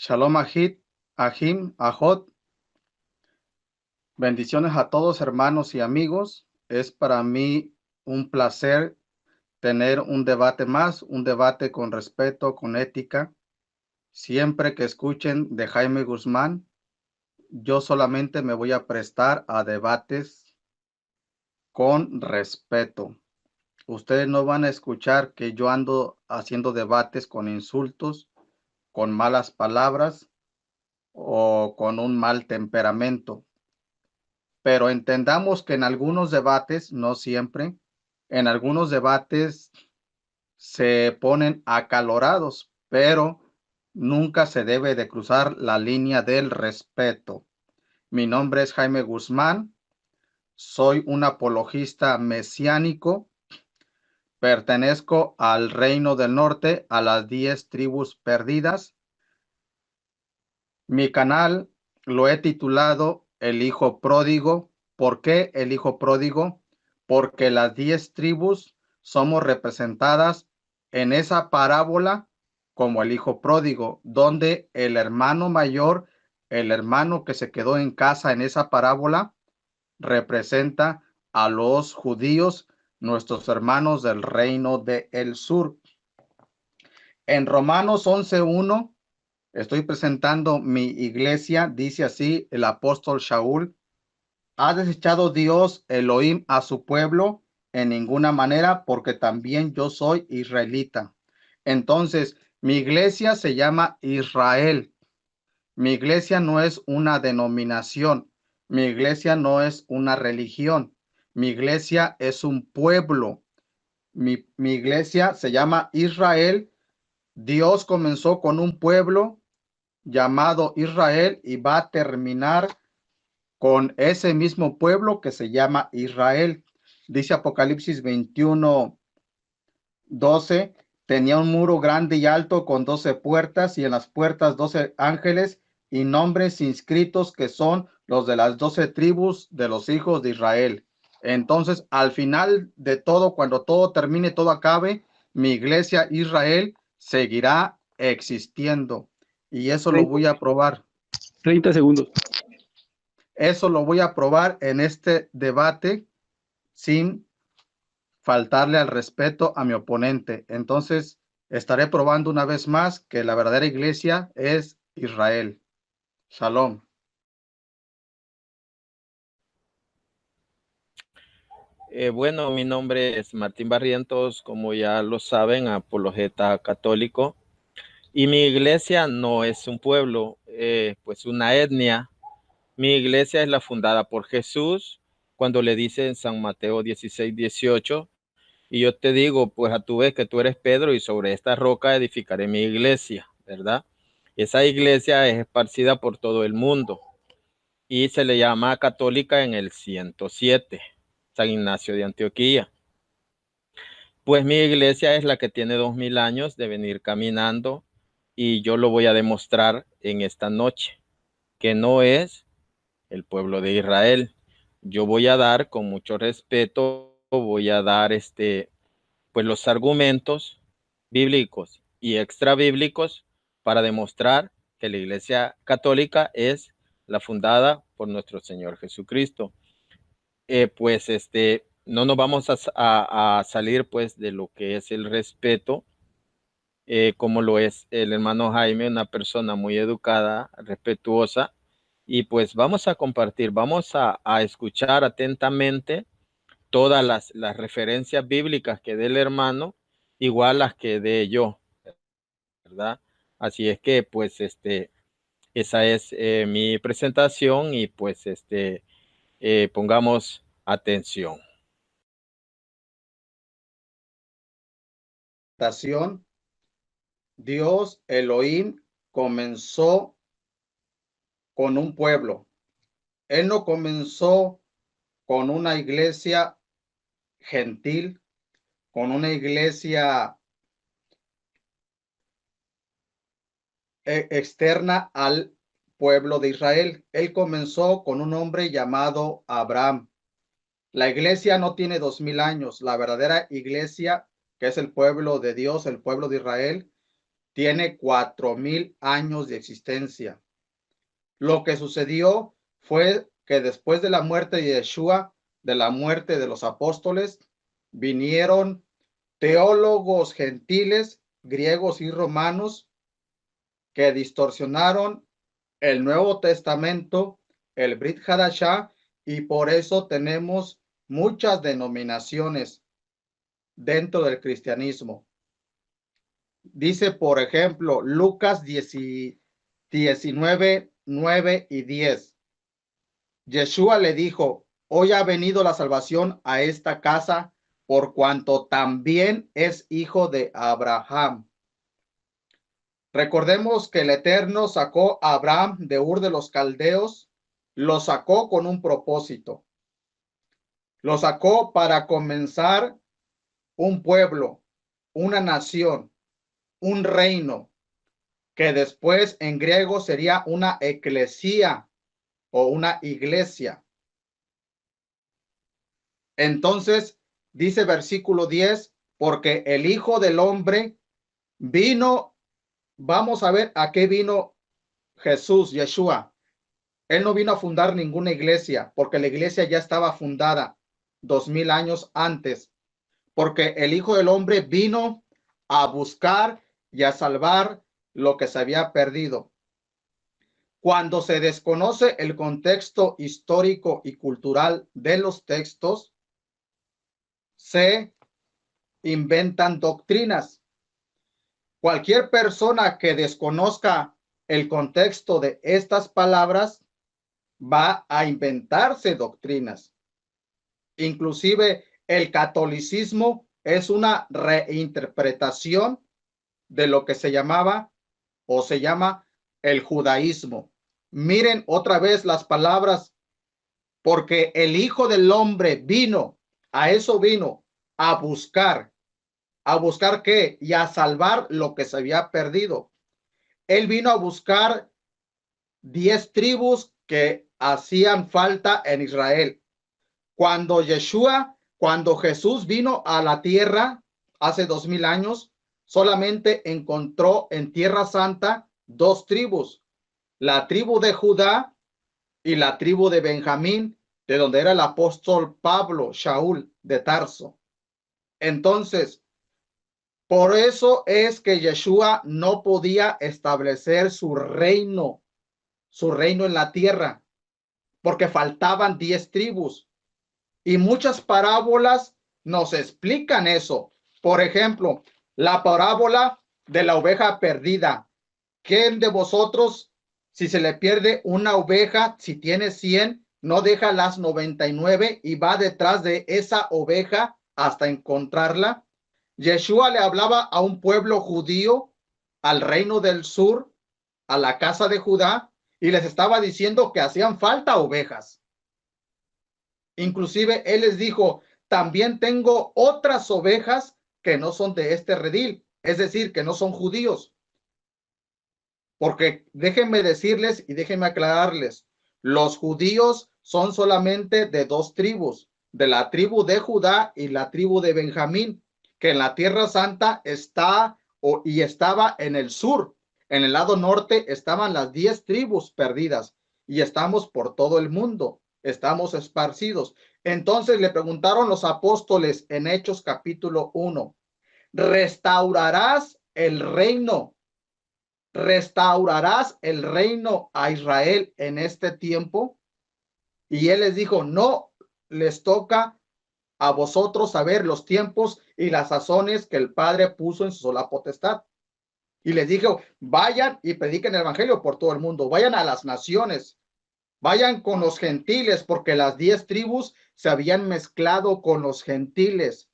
Shalom Ahim, Ahot. Bendiciones a todos, hermanos y amigos. Es para mí un placer tener un debate más, un debate con respeto, con ética. Siempre que escuchen de Jaime Guzmán, yo solamente me voy a prestar a debates con respeto. Ustedes no van a escuchar que yo ando haciendo debates con insultos, con malas palabras o con un mal temperamento. Pero entendamos que en algunos debates, no siempre, en algunos debates se ponen acalorados, pero nunca se debe de cruzar la línea del respeto. Mi nombre es Jaime Guzmán, soy un apologista mesiánico, pertenezco al Reino del Norte, a las 10 tribus perdidas. Mi canal lo he titulado El Hijo Pródigo. ¿Por qué el Hijo Pródigo? Porque las 10 tribus somos representadas en esa parábola como el Hijo Pródigo, donde el hermano mayor, el hermano que se quedó en casa en esa parábola, representa a los judíos, nuestros hermanos del reino del sur. En Romanos 11:1 estoy presentando mi iglesia, dice así el apóstol Shaul: ¿ha desechado Dios Elohim a su pueblo? En ninguna manera, porque también yo soy israelita. Entonces, mi iglesia se llama Israel. Mi iglesia no es una denominación. Mi iglesia no es una religión. Mi iglesia es un pueblo. Mi iglesia se llama Israel. Dios comenzó con un pueblo llamado Israel y va a terminar con ese mismo pueblo que se llama Israel. Dice Apocalipsis 21:12, tenía un muro grande y alto con 12 puertas y en las puertas 12 ángeles y nombres inscritos que son los de las 12 tribus de los hijos de Israel. Entonces, al final de todo, cuando todo termine, todo acabe, mi iglesia Israel seguirá existiendo. Y eso lo 30, voy a probar. 30 segundos. Eso lo voy a probar en este debate sin faltarle al respeto a mi oponente. Entonces, estaré probando una vez más que la verdadera iglesia es Israel. Shalom. Bueno, mi nombre es Martín Barrientos, como ya lo saben, apologeta católico. Y mi iglesia no es un pueblo, pues una etnia. Mi iglesia es la fundada por Jesús, cuando le dice en San Mateo 16:18, y yo te digo, pues a tu vez que tú eres Pedro y sobre esta roca edificaré mi iglesia, ¿verdad? Esa iglesia es esparcida por todo el mundo y se le llama católica en el 107, San Ignacio de Antioquía. Pues mi iglesia es la que tiene 2000 años de venir caminando y yo lo voy a demostrar en esta noche, que no es el pueblo de Israel. Yo voy a dar con mucho respeto, voy a dar pues los argumentos bíblicos y extra bíblicos para demostrar que la Iglesia Católica es la fundada por nuestro Señor Jesucristo. Pues no nos vamos a salir pues de lo que es el respeto, como lo es el hermano Jaime, una persona muy educada, respetuosa, y pues vamos a compartir, vamos a escuchar atentamente todas las referencias bíblicas que dé el hermano, igual las que dé yo, ¿verdad? Así es que pues esa es mi presentación y pues pongamos atención. Dios Elohim comenzó con un pueblo. Él no comenzó con una iglesia gentil, con una iglesia externa al pueblo de Israel. Él comenzó con un hombre llamado Abraham. La iglesia no tiene 2000 años. La verdadera iglesia, que es el pueblo de Dios, el pueblo de Israel, tiene 4000 años de existencia. Lo que sucedió fue que después de la muerte de Yeshua, de la muerte de los apóstoles, vinieron teólogos gentiles, griegos y romanos, que distorsionaron el Nuevo Testamento, el Brit Hadashah, y por eso tenemos muchas denominaciones dentro del cristianismo. Dice, por ejemplo, Lucas 19, 9 y 10. Yeshua le dijo, hoy ha venido la salvación a esta casa, por cuanto también es hijo de Abraham. Recordemos que el Eterno sacó a Abraham de Ur de los Caldeos, lo sacó con un propósito. Lo sacó para comenzar un pueblo, una nación, un reino, que después en griego sería una eclesía o una iglesia. Entonces, dice versículo 10, porque el Hijo del Hombre vino, vamos a ver a qué vino Jesús, Yeshua. Él no vino a fundar ninguna iglesia, porque la iglesia ya estaba fundada 2000 años antes, porque el Hijo del Hombre vino a buscar y a salvar lo que se había perdido. Cuando se desconoce el contexto histórico y cultural de los textos, se inventan doctrinas. Cualquier persona que desconozca el contexto de estas palabras va a inventarse doctrinas. Inclusive el catolicismo es una reinterpretación de lo que se llamaba o se llama el judaísmo. Miren otra vez las palabras, porque el Hijo del Hombre vino, a eso vino, a buscar qué, y a salvar lo que se había perdido. Él vino a buscar 10 tribus que hacían falta en Israel. Cuando Jesús vino a la tierra hace 2000 años, solamente encontró en Tierra Santa 2 tribus, la tribu de Judá y la tribu de Benjamín, de donde era el apóstol Pablo, Shaul de Tarso. Entonces, por eso es que Yeshua no podía establecer su reino en la tierra, porque faltaban 10 tribus. Y muchas parábolas nos explican eso. Por ejemplo, la parábola de la oveja perdida. ¿Quién de vosotros, si se le pierde una oveja, si tiene 100, no deja las 99 y va detrás de esa oveja hasta encontrarla? Yeshua le hablaba a un pueblo judío, al reino del sur, a la casa de Judá, y les estaba diciendo que hacían falta ovejas. Inclusive él les dijo, también tengo otras ovejas que no son de este redil, es decir, que no son judíos. Porque déjenme decirles y déjenme aclararles, los judíos son solamente de 2 tribus, de la tribu de Judá y la tribu de Benjamín, que en la Tierra Santa estaba en el sur. En el lado norte estaban las 10 tribus perdidas y estamos por todo el mundo, estamos esparcidos. Entonces le preguntaron los apóstoles en Hechos capítulo 1, ¿restaurarás el reino a Israel en este tiempo? Y él les dijo, no les toca a vosotros saber los tiempos y las sazones que el Padre puso en su sola potestad. Y les dijo, vayan y prediquen el evangelio por todo el mundo, vayan a las naciones, vayan con los gentiles, porque las 10 tribus se habían mezclado con los gentiles.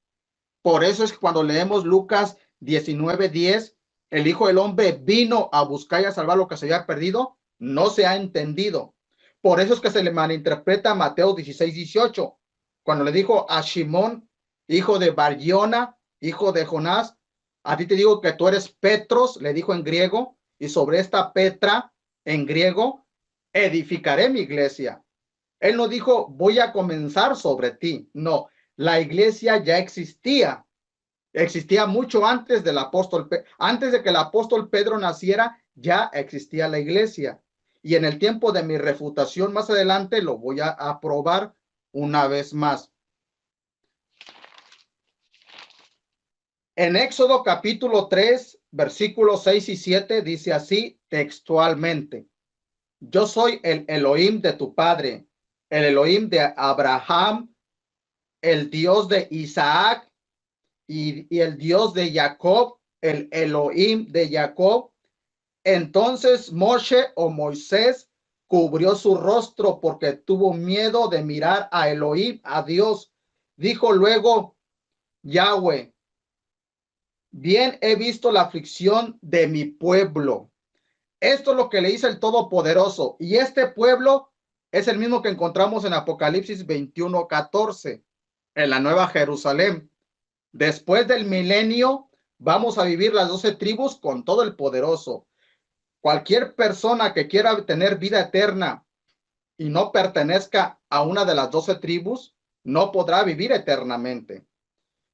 Por eso es que cuando leemos Lucas 19:10, el Hijo del Hombre vino a buscar y a salvar lo que se había perdido, no se ha entendido. Por eso es que se le malinterpreta Mateo 16:18, cuando le dijo a Simón, hijo de Bar-Jona, hijo de Jonás, a ti te digo que tú eres Petros, le dijo en griego, y sobre esta Petra, en griego, edificaré mi iglesia. Él no dijo, voy a comenzar sobre ti. No, la iglesia ya existía. Existía mucho antes del apóstol, antes de que el apóstol Pedro naciera, ya existía la iglesia. Y en el tiempo de mi refutación más adelante lo voy a probar una vez más. En Éxodo capítulo 3, versículos 6 y 7 dice así textualmente: yo soy el Elohim de tu padre, el Elohim de Abraham, el Dios de Isaac y el Dios de Jacob, el Elohim de Jacob. Entonces Moshe o Moisés cubrió su rostro porque tuvo miedo de mirar a Elohim, a Dios. Dijo luego Yahweh: bien he visto la aflicción de mi pueblo. Esto es lo que le dice el Todopoderoso. Y este pueblo es el mismo que encontramos en Apocalipsis 21:14, en la Nueva Jerusalén. Después del milenio, vamos a vivir las 12 tribus con todo el poderoso. Cualquier persona que quiera tener vida eterna y no pertenezca a una de las 12 tribus, no podrá vivir eternamente.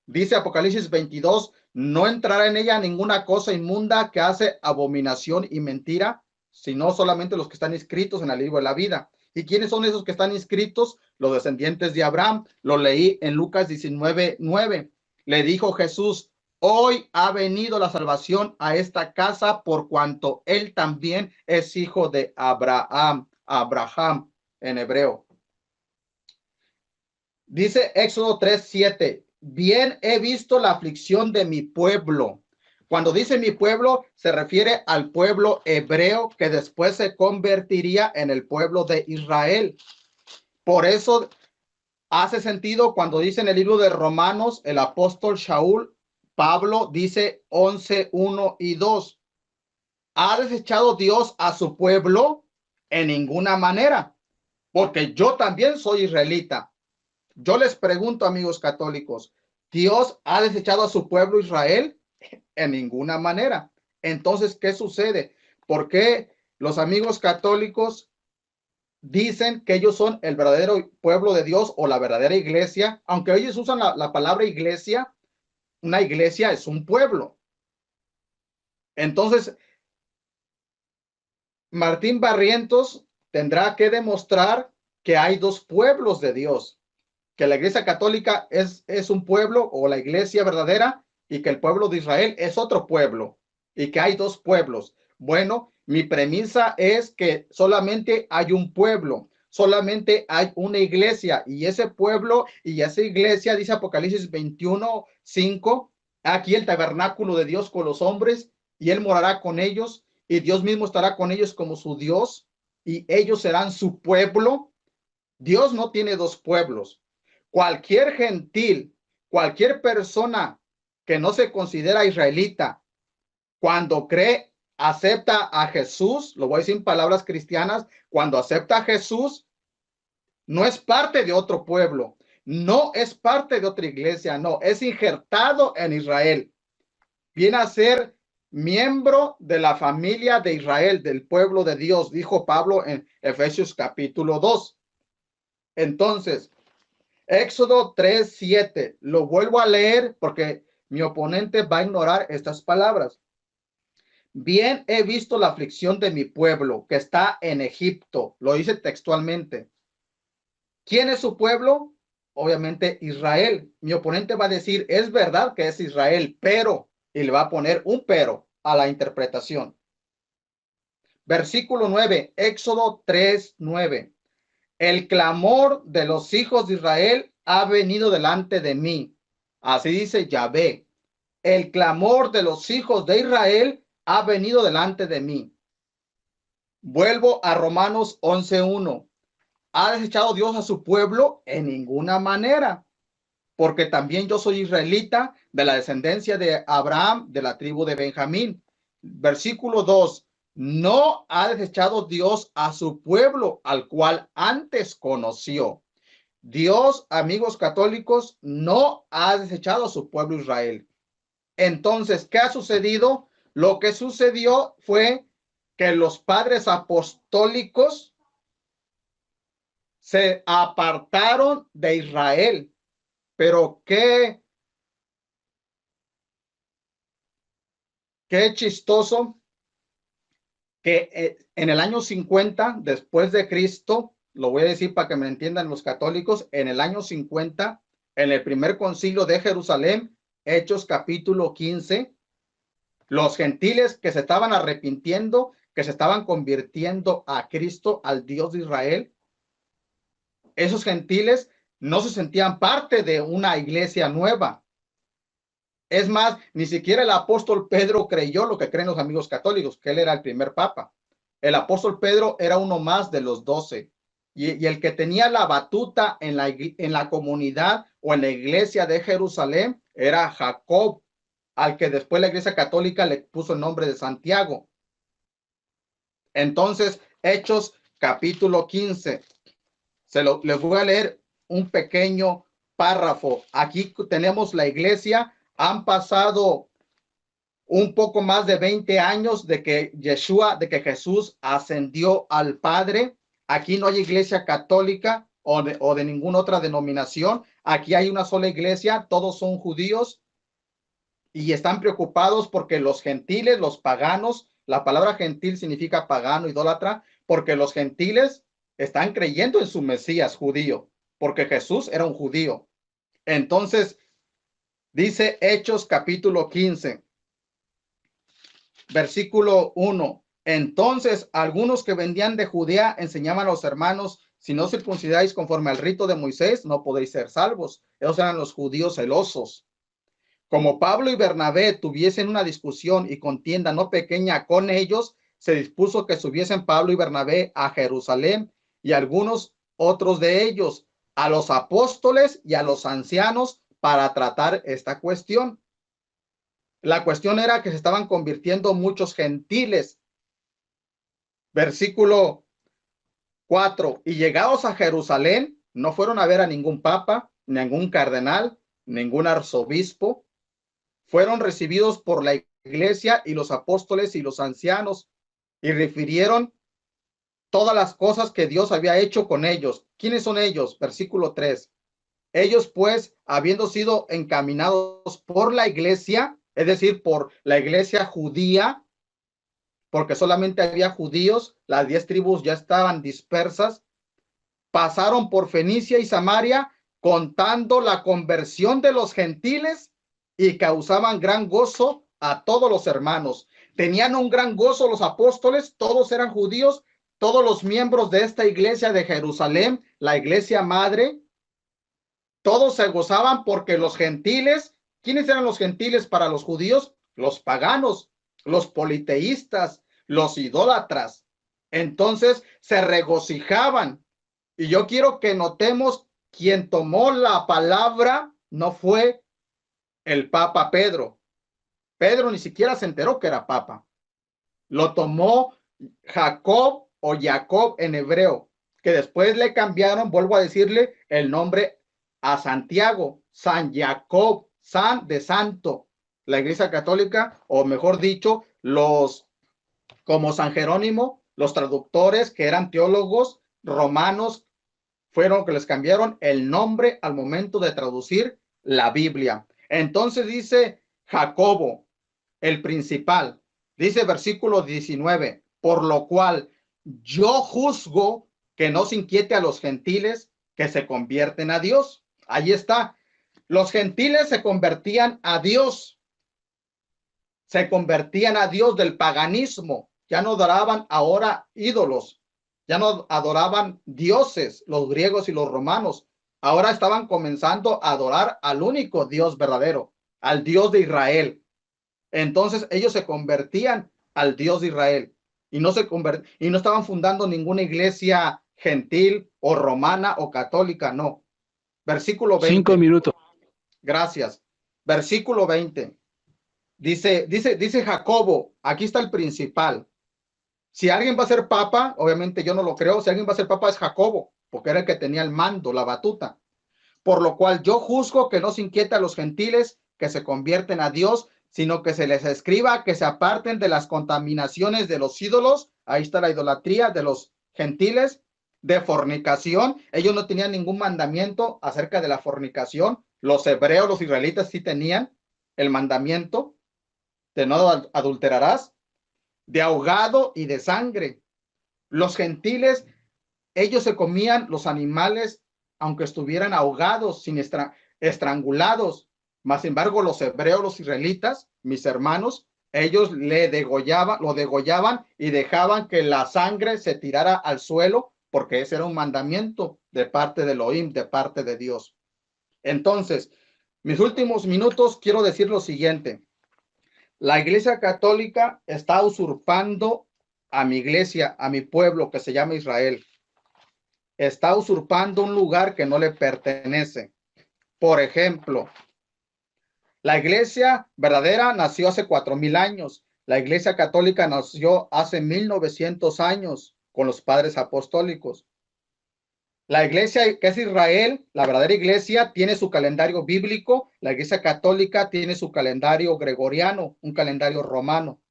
Dice Apocalipsis 22, no entrará en ella ninguna cosa inmunda que hace abominación y mentira, sino solamente los que están inscritos en el libro de la vida. ¿Y quiénes son esos que están inscritos? Los descendientes de Abraham. Lo leí en Lucas 19:9. Le dijo Jesús: hoy ha venido la salvación a esta casa por cuanto él también es hijo de Abraham. Abraham en hebreo. Dice Éxodo 3:7, bien he visto la aflicción de mi pueblo. Cuando dice mi pueblo, se refiere al pueblo hebreo que después se convertiría en el pueblo de Israel. Por eso hace sentido cuando dice en el libro de Romanos, el apóstol Shaul, Pablo dice 11:1 y 2. ¿Ha desechado Dios a su pueblo? En ninguna manera, porque yo también soy israelita. Yo les pregunto, amigos católicos, ¿Dios ha desechado a su pueblo Israel? En ninguna manera. Entonces, ¿qué sucede? ¿Por qué los amigos católicos dicen que ellos son el verdadero pueblo de Dios o la verdadera iglesia? Aunque ellos usan la palabra iglesia, una iglesia es un pueblo. Entonces, Martín Barrientos tendrá que demostrar que hay dos pueblos de Dios, que la iglesia católica es un pueblo o la iglesia verdadera y que el pueblo de Israel es otro pueblo y que hay dos pueblos. Bueno, mi premisa es que solamente hay un pueblo, solamente hay una iglesia y ese pueblo y esa iglesia, dice Apocalipsis 21:5, aquí el tabernáculo de Dios con los hombres y él morará con ellos y Dios mismo estará con ellos como su Dios y ellos serán su pueblo. Dios no tiene dos pueblos. Cualquier gentil, cualquier persona que no se considera israelita, cuando cree, acepta a Jesús, lo voy a decir en palabras cristianas, cuando acepta a Jesús, no es parte de otro pueblo, no es parte de otra iglesia, no, es injertado en Israel. Viene a ser miembro de la familia de Israel, del pueblo de Dios, dijo Pablo en Efesios capítulo 2. Entonces, Éxodo 3:7, lo vuelvo a leer porque mi oponente va a ignorar estas palabras. Bien he visto la aflicción de mi pueblo que está en Egipto, lo dice textualmente. ¿Quién es su pueblo? Obviamente Israel. Mi oponente va a decir, es verdad que es Israel, pero, y le va a poner un pero a la interpretación. Versículo 9, Éxodo 3:9. El clamor de los hijos de Israel ha venido delante de mí. Así dice Yahvé. El clamor de los hijos de Israel ha venido delante de mí. Vuelvo a Romanos 11:1. ¿Ha desechado Dios a su pueblo? En ninguna manera, porque también yo soy israelita de la descendencia de Abraham, de la tribu de Benjamín. Versículo 2. No ha desechado Dios a su pueblo, al cual antes conoció. Dios, amigos católicos, no ha desechado a su pueblo Israel. Entonces, ¿qué ha sucedido? Lo que sucedió fue que los padres apostólicos se apartaron de Israel. Pero qué chistoso que en el año 50 después de Cristo, lo voy a decir para que me entiendan los católicos, en el año 50, en el primer concilio de Jerusalén, Hechos capítulo 15, los gentiles que se estaban arrepintiendo, que se estaban convirtiendo a Cristo, al Dios de Israel, esos gentiles no se sentían parte de una iglesia nueva. Es más, ni siquiera el apóstol Pedro creyó lo que creen los amigos católicos, que él era el primer papa. El apóstol Pedro era uno más de los 12. Y el que tenía la batuta en la comunidad o en la iglesia de Jerusalén era Jacob, al que después la iglesia católica le puso el nombre de Santiago. Entonces, Hechos capítulo 15. Les voy a leer un pequeño párrafo. Aquí tenemos la iglesia. Han pasado un poco más de 20 años de que Jesús ascendió al Padre. Aquí no hay iglesia católica o de ninguna otra denominación. Aquí hay una sola iglesia, todos son judíos y están preocupados porque los gentiles, los paganos, la palabra gentil significa pagano, idólatra, porque los gentiles están creyendo en su Mesías judío, porque Jesús era un judío. Entonces, dice Hechos capítulo 15, versículo 1. Entonces, algunos que vendían de Judea enseñaban a los hermanos, si no circuncidáis conforme al rito de Moisés, no podéis ser salvos. Esos eran los judíos celosos. Como Pablo y Bernabé tuviesen una discusión y contienda no pequeña con ellos, se dispuso que subiesen Pablo y Bernabé a Jerusalén y algunos otros de ellos a los apóstoles y a los ancianos para tratar esta cuestión. La cuestión era que se estaban convirtiendo muchos gentiles. Versículo 4. Y llegados a Jerusalén, no fueron a ver a ningún papa, ningún cardenal, ningún arzobispo. Fueron recibidos por la iglesia y los apóstoles y los ancianos y refirieron todas las cosas que Dios había hecho con ellos. ¿Quiénes son ellos? Versículo 3. Ellos pues, habiendo sido encaminados por la iglesia, es decir, por la iglesia judía, porque solamente había judíos, las 10 tribus ya estaban dispersas, pasaron por Fenicia y Samaria contando la conversión de los gentiles y causaban gran gozo a todos los hermanos. Tenían un gran gozo los apóstoles, todos eran judíos, todos los miembros de esta iglesia de Jerusalén, la iglesia madre, todos se gozaban porque los gentiles, ¿quiénes eran los gentiles para los judíos? Los paganos, los politeístas, los idólatras. Entonces se regocijaban. Y yo quiero que notemos, quien tomó la palabra no fue el Papa Pedro. Pedro ni siquiera se enteró que era Papa. Lo tomó Jacob o Jacob en hebreo, que después le cambiaron, vuelvo a decirle, el nombre a Santiago, San Jacob, San de Santo. La Iglesia Católica, o mejor dicho, como San Jerónimo, los traductores que eran teólogos romanos, fueron que les cambiaron el nombre al momento de traducir la Biblia. Entonces dice Jacobo, el principal, dice versículo 19, por lo cual yo juzgo que no se inquiete a los gentiles que se convierten a Dios. Ahí está. Los gentiles se convertían a Dios. Se convertían a Dios del paganismo. Ya no adoraban ahora ídolos. Ya no adoraban dioses, los griegos y los romanos. Ahora estaban comenzando a adorar al único Dios verdadero, al Dios de Israel. Entonces ellos se convertían al Dios de Israel y no estaban fundando ninguna iglesia gentil o romana o católica, no. Versículo 20. 5 minutos. Gracias. Versículo 20. Dice Jacobo, aquí está el principal. Si alguien va a ser papa, obviamente yo no lo creo, si alguien va a ser papa es Jacobo, porque era el que tenía el mando, la batuta. Por lo cual yo juzgo que no se inquieta a los gentiles que se convierten a Dios, sino que se les escriba que se aparten de las contaminaciones de los ídolos. Ahí está la idolatría de los gentiles, de fornicación. Ellos no tenían ningún mandamiento acerca de la fornicación. Los hebreos, los israelitas sí tenían el mandamiento. de no adulterarás, de ahogado y de sangre. Los gentiles, ellos se comían los animales aunque estuvieran ahogados, sin estrangulados. Más sin embargo, los hebreos, los israelitas, mis hermanos, ellos lo degollaban y dejaban que la sangre se tirara al suelo, porque ese era un mandamiento de parte de Elohim, de parte de Dios. Entonces, mis últimos minutos quiero decir lo siguiente. La Iglesia Católica está usurpando a mi iglesia, a mi pueblo que se llama Israel. Está usurpando un lugar que no le pertenece. Por ejemplo, la iglesia verdadera nació hace 4,000 años. La iglesia católica nació hace 1900 años con los padres apostólicos. La iglesia que es Israel, la verdadera iglesia, tiene su calendario bíblico. La iglesia católica tiene su calendario gregoriano, un calendario romano.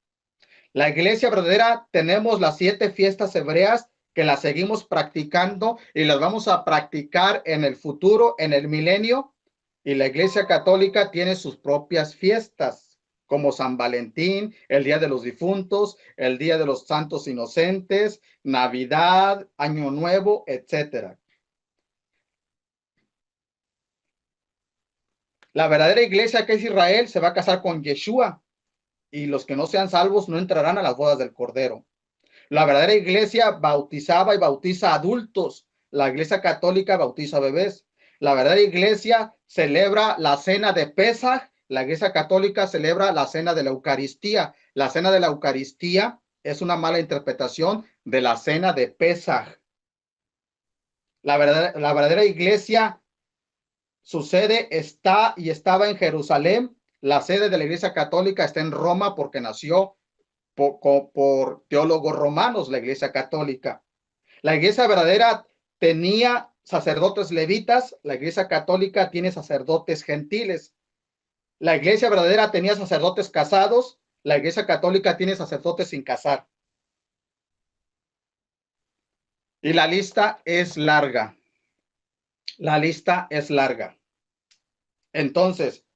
La iglesia verdadera tenemos las 7 fiestas hebreas que las seguimos practicando y las vamos a practicar en el futuro, en el milenio. Y la iglesia católica tiene sus propias fiestas, como San Valentín, el Día de los Difuntos, el Día de los Santos Inocentes, Navidad, Año Nuevo, etc. La verdadera iglesia que es Israel se va a casar con Yeshua y los que no sean salvos no entrarán a las bodas del Cordero. La verdadera iglesia bautizaba y bautiza adultos. La iglesia católica bautiza bebés. La verdadera iglesia celebra la cena de Pesaj. La iglesia católica celebra la cena de la Eucaristía. La cena de la Eucaristía es una mala interpretación de la cena de Pesaj. La verdadera iglesia, su sede está y estaba en Jerusalén. La sede de la iglesia católica está en Roma porque nació por teólogos romanos, la iglesia católica. La iglesia verdadera tenía sacerdotes levitas, la iglesia católica tiene sacerdotes gentiles. La iglesia verdadera tenía sacerdotes casados, la iglesia católica tiene sacerdotes sin casar. Y la lista es larga. La lista es larga. Entonces,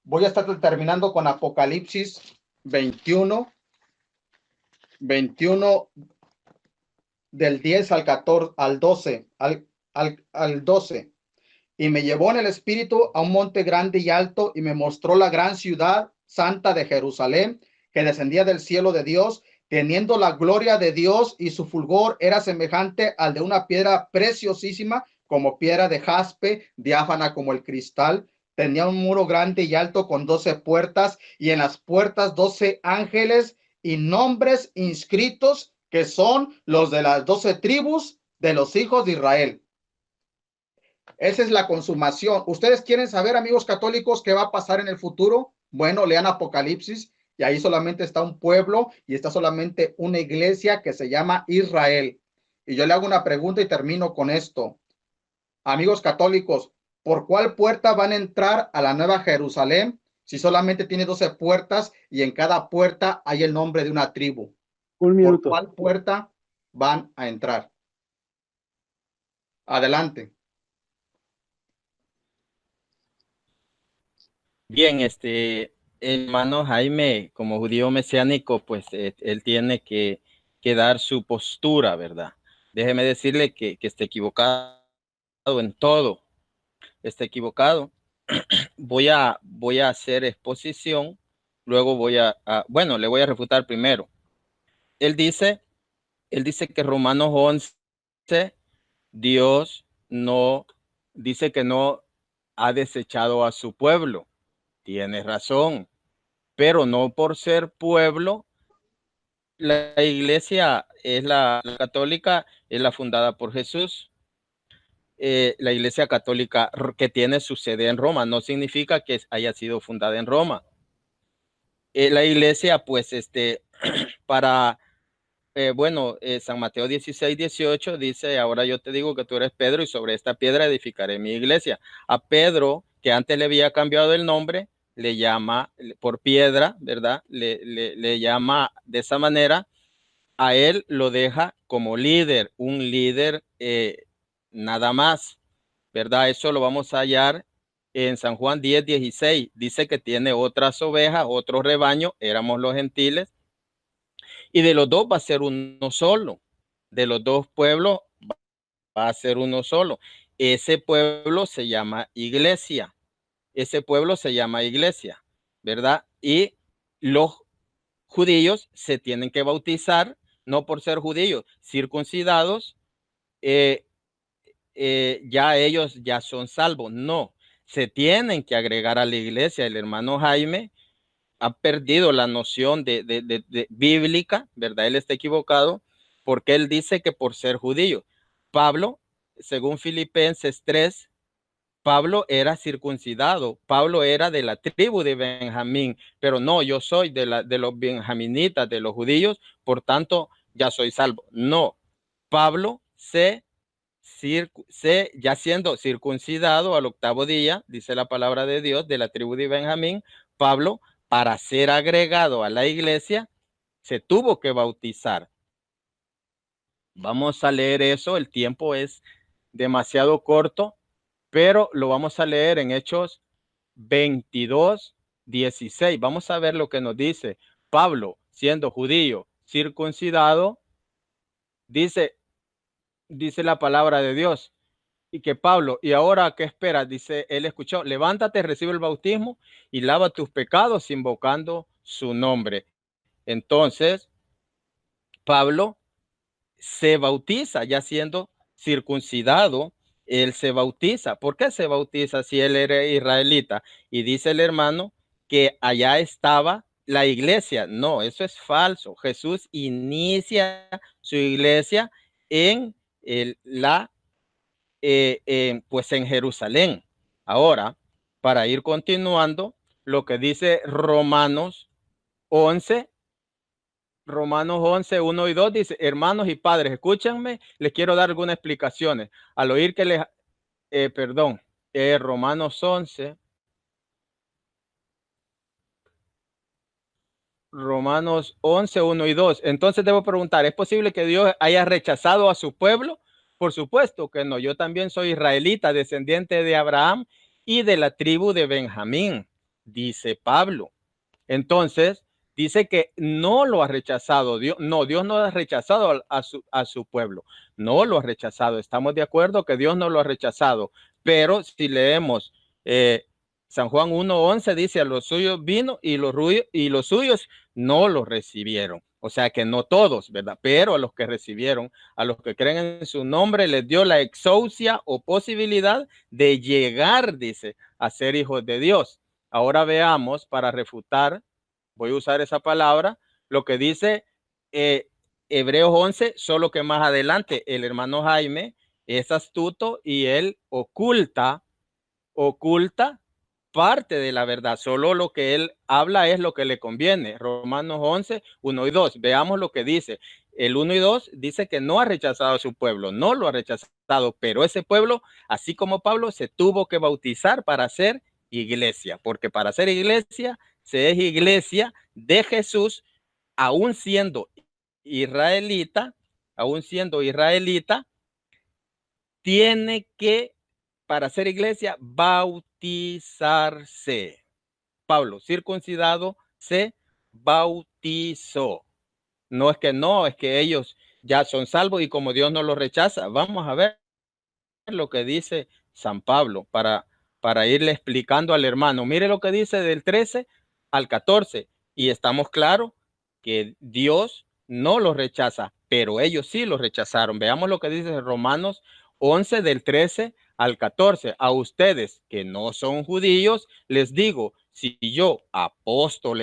voy a estar terminando con Apocalipsis 21 del 10 al 14, al 12, al 12. Y me llevó en el espíritu a un monte grande y alto y me mostró la gran ciudad santa de Jerusalén, que descendía del cielo de Dios, teniendo la gloria de Dios, y su fulgor era semejante al de una piedra preciosísima, como piedra de jaspe, diáfana como el cristal. Tenía un muro grande y alto con 12 puertas, y en las puertas 12 ángeles y nombres inscritos, que son los de las 12 tribus de los hijos de Israel. Esa es la consumación. ¿Ustedes quieren saber, amigos católicos, qué va a pasar en el futuro? Bueno, lean Apocalipsis y ahí solamente está un pueblo y está solamente una iglesia que se llama Israel. Y yo le hago una pregunta y termino con esto. Amigos católicos, ¿por cuál puerta van a entrar a la Nueva Jerusalén si solamente tiene 12 puertas y en cada puerta hay el nombre de una tribu? ¿Por cuál puerta van a entrar? Adelante. Bien, hermano Jaime, como judío mesiánico, pues él tiene que dar su postura, ¿verdad? Déjeme decirle que está equivocado en todo, está equivocado. Voy a hacer exposición, luego bueno, le voy a refutar primero. Él dice que Romanos 11, Dios no, dice que no ha desechado a su pueblo. Tiene razón, pero no por ser pueblo. La iglesia es la católica, es la fundada por Jesús. La iglesia católica que tiene su sede en Roma no significa que haya sido fundada en Roma. La iglesia, pues, para, bueno, San Mateo 16:18 dice: ahora yo te digo que tú eres Pedro y sobre esta piedra edificaré mi iglesia. A Pedro, que antes le había cambiado el nombre, le llama por piedra, ¿verdad? Le llama de esa manera. A él lo deja como líder, un líder nada más, ¿verdad? Eso lo vamos a hallar en San Juan 10:16, dice que tiene otras ovejas, otro rebaño, éramos los gentiles, y de los dos va a ser uno solo. De los dos pueblos va a ser uno solo. Ese pueblo se llama iglesia. Ese pueblo se llama iglesia, ¿verdad? Y los judíos se tienen que bautizar, no por ser judíos, circuncidados, ya ellos ya son salvos. No, se tienen que agregar a la iglesia. El hermano Jaime ha perdido la noción de bíblica, ¿verdad? Él está equivocado porque él dice que por ser judío. Pablo, según Filipenses 3, Pablo era circuncidado, Pablo era de la tribu de Benjamín, pero no, yo soy de los benjaminitas, de los judíos, por tanto, ya soy salvo. No, Pablo ya siendo circuncidado al 8º día, dice la palabra de Dios, de la tribu de Benjamín, Pablo, para ser agregado a la iglesia, se tuvo que bautizar. Vamos a leer eso, el tiempo es demasiado corto, pero lo vamos a leer en Hechos 22:16. Vamos a ver lo que nos dice Pablo, siendo judío, circuncidado, dice la palabra de Dios. Y que Pablo, ¿y ahora qué esperas? Dice, él escuchó, levántate, recibe el bautismo y lava tus pecados invocando su nombre. Entonces, Pablo se bautiza ya siendo circuncidado, él se bautiza. ¿Por qué se bautiza si él era israelita? Y dice el hermano que allá estaba la iglesia. No, eso es falso. Jesús inicia su iglesia en pues en Jerusalén. Ahora, para ir continuando, lo que dice Romanos 11, 1 y 2 dice, hermanos y padres, escúchenme, les quiero dar algunas explicaciones. Al oír que Romanos 11, Romanos 11, 1 y 2. Entonces debo preguntar, ¿es posible que Dios haya rechazado a su pueblo? Por supuesto que no. Yo también soy israelita, descendiente de Abraham y de la tribu de Benjamín, dice Pablo. Entonces, dice que no lo ha rechazado Dios. No, Dios no ha rechazado a su pueblo. No lo ha rechazado. Estamos de acuerdo que Dios no lo ha rechazado. Pero si leemos San Juan 1:11, dice, a los suyos vino y los suyos no lo recibieron. O sea que no todos, ¿verdad? Pero a los que recibieron, a los que creen en su nombre, les dio la exousia o posibilidad de llegar, dice, a ser hijos de Dios. Ahora veamos, para refutar, voy a usar esa palabra, lo que dice Hebreos 11, solo que más adelante el hermano Jaime es astuto y él oculta parte de la verdad. Solo lo que él habla es lo que le conviene. Romanos 11, 1 y 2. Veamos lo que dice. El 1 y 2 dice que no ha rechazado a su pueblo, no lo ha rechazado, pero ese pueblo, así como Pablo, se tuvo que bautizar para ser iglesia, porque para ser iglesia se es iglesia de Jesús, aún siendo israelita, tiene que, para ser iglesia, bautizarse. Pablo, circuncidado, se bautizó. No, es que ellos ya son salvos y como Dios no los rechaza. Vamos a ver lo que dice San Pablo para irle explicando al hermano. Mire lo que dice del 13 al 14 y estamos claros que Dios no los rechaza, pero ellos sí los rechazaron. Veamos lo que dice Romanos 11 del 13 al 14. A ustedes que no son judíos, les digo, si yo, apóstol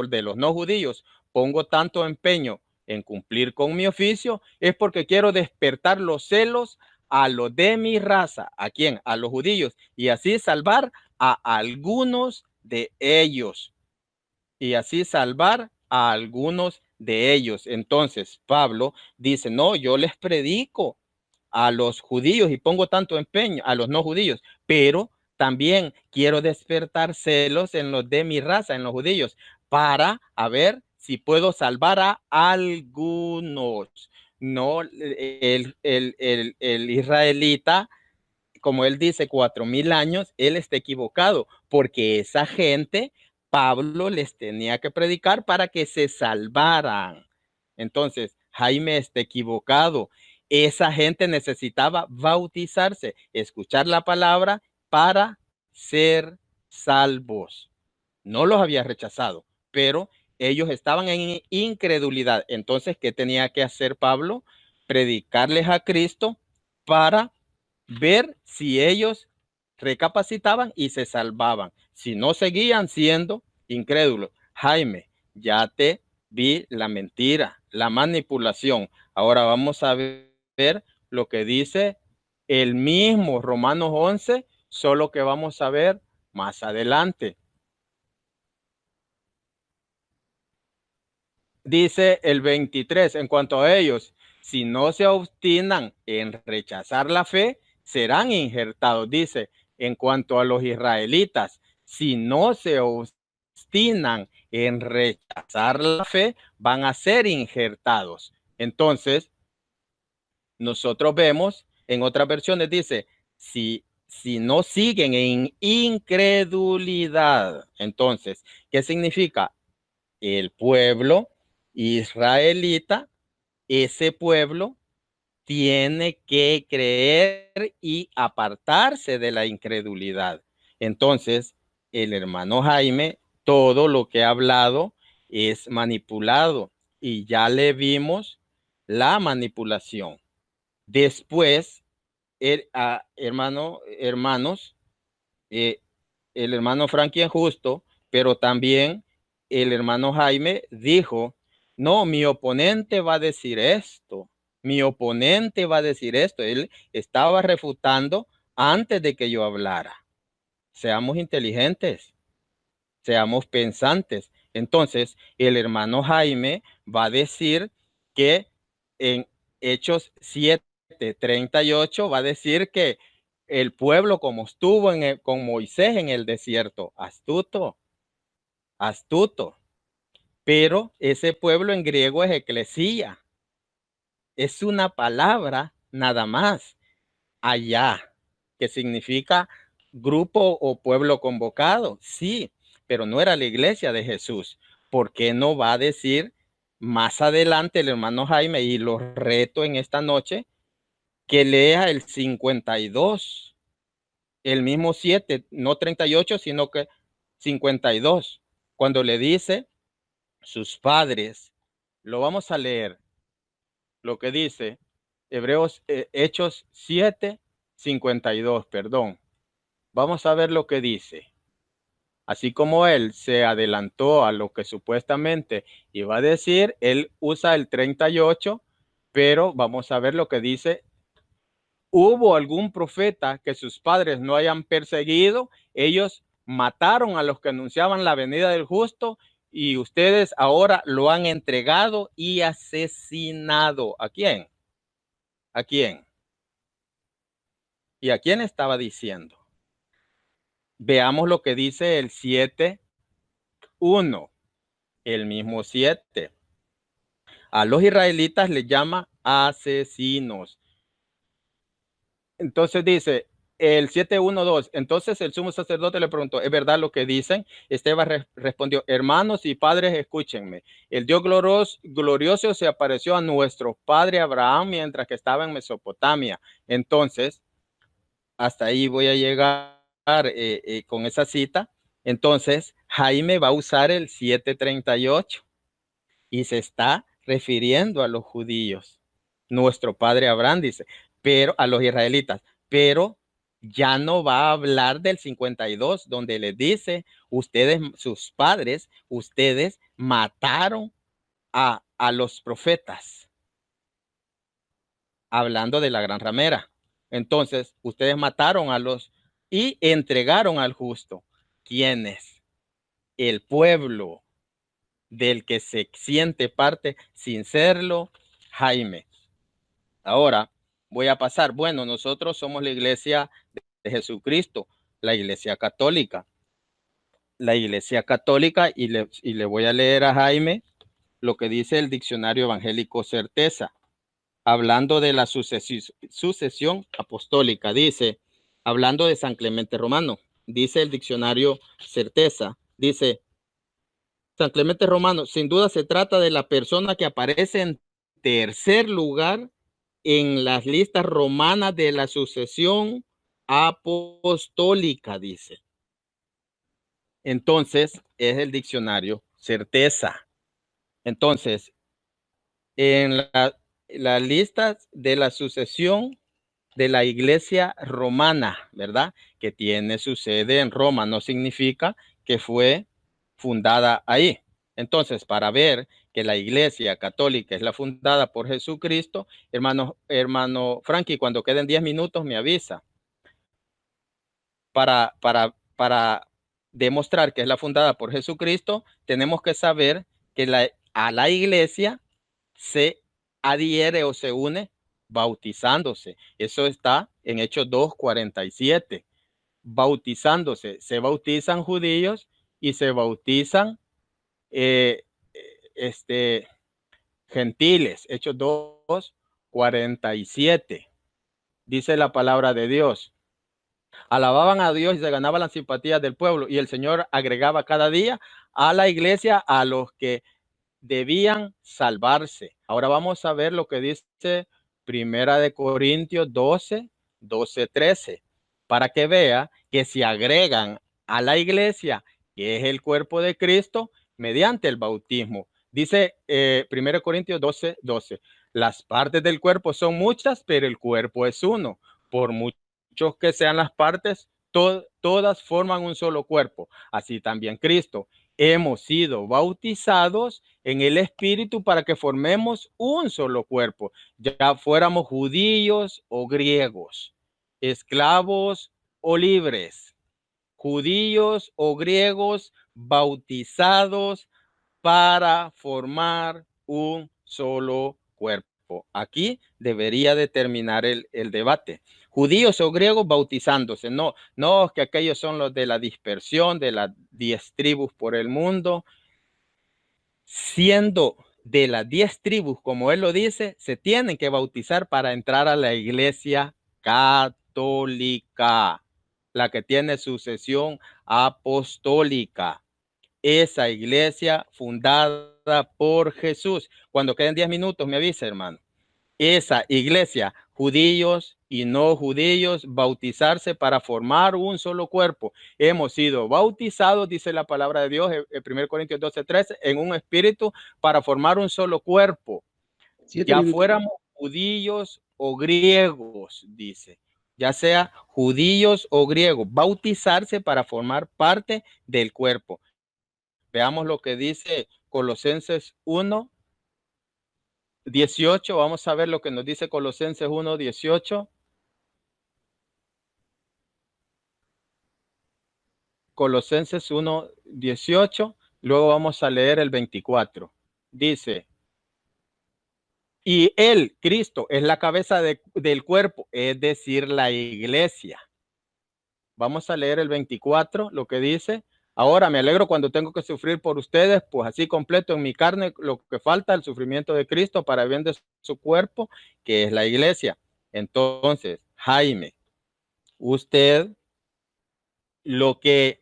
de los no judíos, pongo tanto empeño en cumplir con mi oficio, es porque quiero despertar los celos a los de mi raza. ¿A quién? A los judíos. Y así salvar a algunos de ellos. Entonces, Pablo dice, no, yo les predico a los judíos y pongo tanto empeño a los no judíos, pero también quiero despertar celos en los de mi raza, en los judíos, para a ver si puedo salvar a algunos. No, el israelita como él dice, 4,000 años, él está equivocado, porque esa gente, Pablo les tenía que predicar para que se salvaran. Entonces, Jaime está equivocado. Esa gente necesitaba bautizarse, escuchar la palabra para ser salvos. No los había rechazado, pero ellos estaban en incredulidad. Entonces, ¿qué tenía que hacer Pablo? Predicarles a Cristo para ver si ellos recapacitaban y se salvaban. Si no, seguían siendo incrédulos. Jaime, ya te vi la mentira, la manipulación. Ahora vamos a ver lo que dice el mismo Romanos 11, solo que vamos a ver más adelante. Dice el 23, en cuanto a ellos, si no se obstinan en rechazar la fe, serán injertados. Dice, en cuanto a los israelitas, si no se obstinan en rechazar la fe, van a ser injertados. Entonces, nosotros vemos en otras versiones, dice, si no siguen en incredulidad. Entonces, ¿qué significa? El pueblo israelita, ese pueblo tiene que creer y apartarse de la incredulidad. Entonces, el hermano Jaime, todo lo que ha hablado es manipulado y ya le vimos la manipulación. Después, hermanos, el hermano Frankie es justo, pero también el hermano Jaime dijo, no, mi oponente va a decir esto, mi oponente va a decir esto. Él estaba refutando antes de que yo hablara. Seamos inteligentes, seamos pensantes. Entonces, el hermano Jaime va a decir que en Hechos 7:38 va a decir que el pueblo como estuvo con Moisés en el desierto, astuto, astuto. Pero ese pueblo en griego es eclesía. Es una palabra nada más, allá, que significa grupo o pueblo convocado. Sí, pero no era la iglesia de Jesús. ¿Por qué no va a decir más adelante el hermano Jaime, y lo reto en esta noche, que lea el 52, el mismo 7, no 38, sino que 52, cuando le dice sus padres? Lo vamos a leer, lo que dice Hechos 7:52, perdón. Vamos a ver lo que dice. Así como él se adelantó a lo que supuestamente iba a decir, él usa el 38, pero vamos a ver lo que dice. ¿Hubo algún profeta que sus padres no hayan perseguido? Ellos mataron a los que anunciaban la venida del justo y ustedes ahora lo han entregado y asesinado. ¿A quién? ¿A quién? ¿Y a quién estaba diciendo? Veamos lo que dice el 7:1, el mismo 7. A los israelitas les llama asesinos. Entonces dice el 7:1-2. Entonces el sumo sacerdote le preguntó, ¿es verdad lo que dicen? Esteban respondió, hermanos y padres, escúchenme. El Dios glorioso se apareció a nuestro padre Abraham mientras que estaba en Mesopotamia. Entonces, hasta ahí voy a llegar con esa cita. Entonces, Jaime va a usar el 7:38 y se está refiriendo a los judíos. Nuestro padre Abraham dice, pero a los israelitas, pero ya no va a hablar del 52, donde les dice, ustedes, sus padres, ustedes mataron a los profetas, hablando de la gran ramera. Entonces, ustedes mataron a los y entregaron al justo. ¿Quiénes? El pueblo del que se siente parte sin serlo, Jaime. Ahora voy a pasar. Bueno, nosotros somos la iglesia de Jesucristo, la iglesia católica. La iglesia católica, y le voy a leer a Jaime lo que dice el diccionario evangélico Certeza, hablando de la sucesión apostólica. Dice, hablando de San Clemente Romano. Dice el diccionario Certeza, dice, San Clemente Romano, sin duda se trata de la persona que aparece en tercer lugar en las listas romanas de la sucesión apostólica, dice. Entonces, es el diccionario Certeza. Entonces, en las listas de la sucesión de la iglesia romana, ¿verdad? Que tiene su sede en Roma, no significa que fue fundada ahí. Entonces, para ver que la iglesia católica es la fundada por Jesucristo, hermano Frankie, cuando queden 10 minutos me avisa para demostrar que es la fundada por Jesucristo, tenemos que saber que a la iglesia se adhiere o se une bautizándose. Eso está en Hechos 2:47. Bautizándose. Se bautizan judíos y se bautizan gentiles. Hechos 2:47. Dice la palabra de Dios. Alababan a Dios y se ganaban las simpatías del pueblo, y el Señor agregaba cada día a la iglesia a los que debían salvarse. Ahora vamos a ver lo que dice Primera de Corintios 12:13, para que vea que se agregan a la iglesia, que es el cuerpo de Cristo, mediante el bautismo. Dice Primera de Corintios 12:12, las partes del cuerpo son muchas, pero el cuerpo es uno. Por muchos que sean las partes, todas forman un solo cuerpo. Así también Cristo. Hemos sido bautizados en el Espíritu para que formemos un solo cuerpo, ya fuéramos judíos o griegos, esclavos o libres, judíos o griegos bautizados para formar un solo cuerpo. Aquí debería de terminar el debate. Judíos o griegos bautizándose. No, que aquellos son los de la dispersión, de las 10 tribus por el mundo. Siendo de las 10 tribus, como él lo dice, se tienen que bautizar para entrar a la iglesia católica, la que tiene sucesión apostólica. Esa iglesia fundada por Jesús. Cuando queden 10 minutos, me avisa, hermano. Esa iglesia, judíos y no judíos, bautizarse para formar un solo cuerpo. Hemos sido bautizados, dice la palabra de Dios, en 1 Corintios 12:13, en un espíritu para formar un solo cuerpo. Ya fuéramos judíos o griegos, dice. Ya sea judíos o griegos, bautizarse para formar parte del cuerpo. Veamos lo que dice Colosenses 1:18. Vamos a ver lo que nos dice Colosenses 1:18. Colosenses 1:18. Luego vamos a leer el 24. Dice, y él, Cristo, es la cabeza del cuerpo, es decir, la iglesia. Vamos a leer el 24, lo que dice. Ahora me alegro cuando tengo que sufrir por ustedes, pues así completo en mi carne lo que falta, el sufrimiento de Cristo para bien de su cuerpo, que es la iglesia. Entonces, Jaime, usted lo que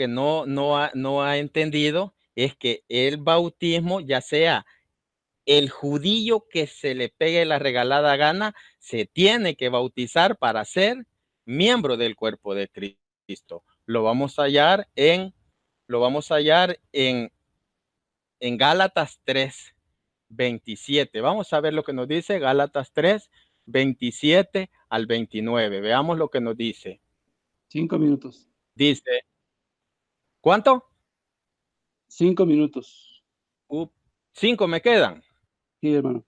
no ha entendido es que el bautismo, ya sea el judío que se le pegue la regalada gana, se tiene que bautizar para ser miembro del cuerpo de Cristo. Lo vamos a hallar en Gálatas 3:27. Vamos a ver lo que nos dice Gálatas 3:27 al 29. Veamos lo que nos dice. 5 minutos. Dice, ¿cuánto? 5 minutos. 5 me quedan. Sí, hermano.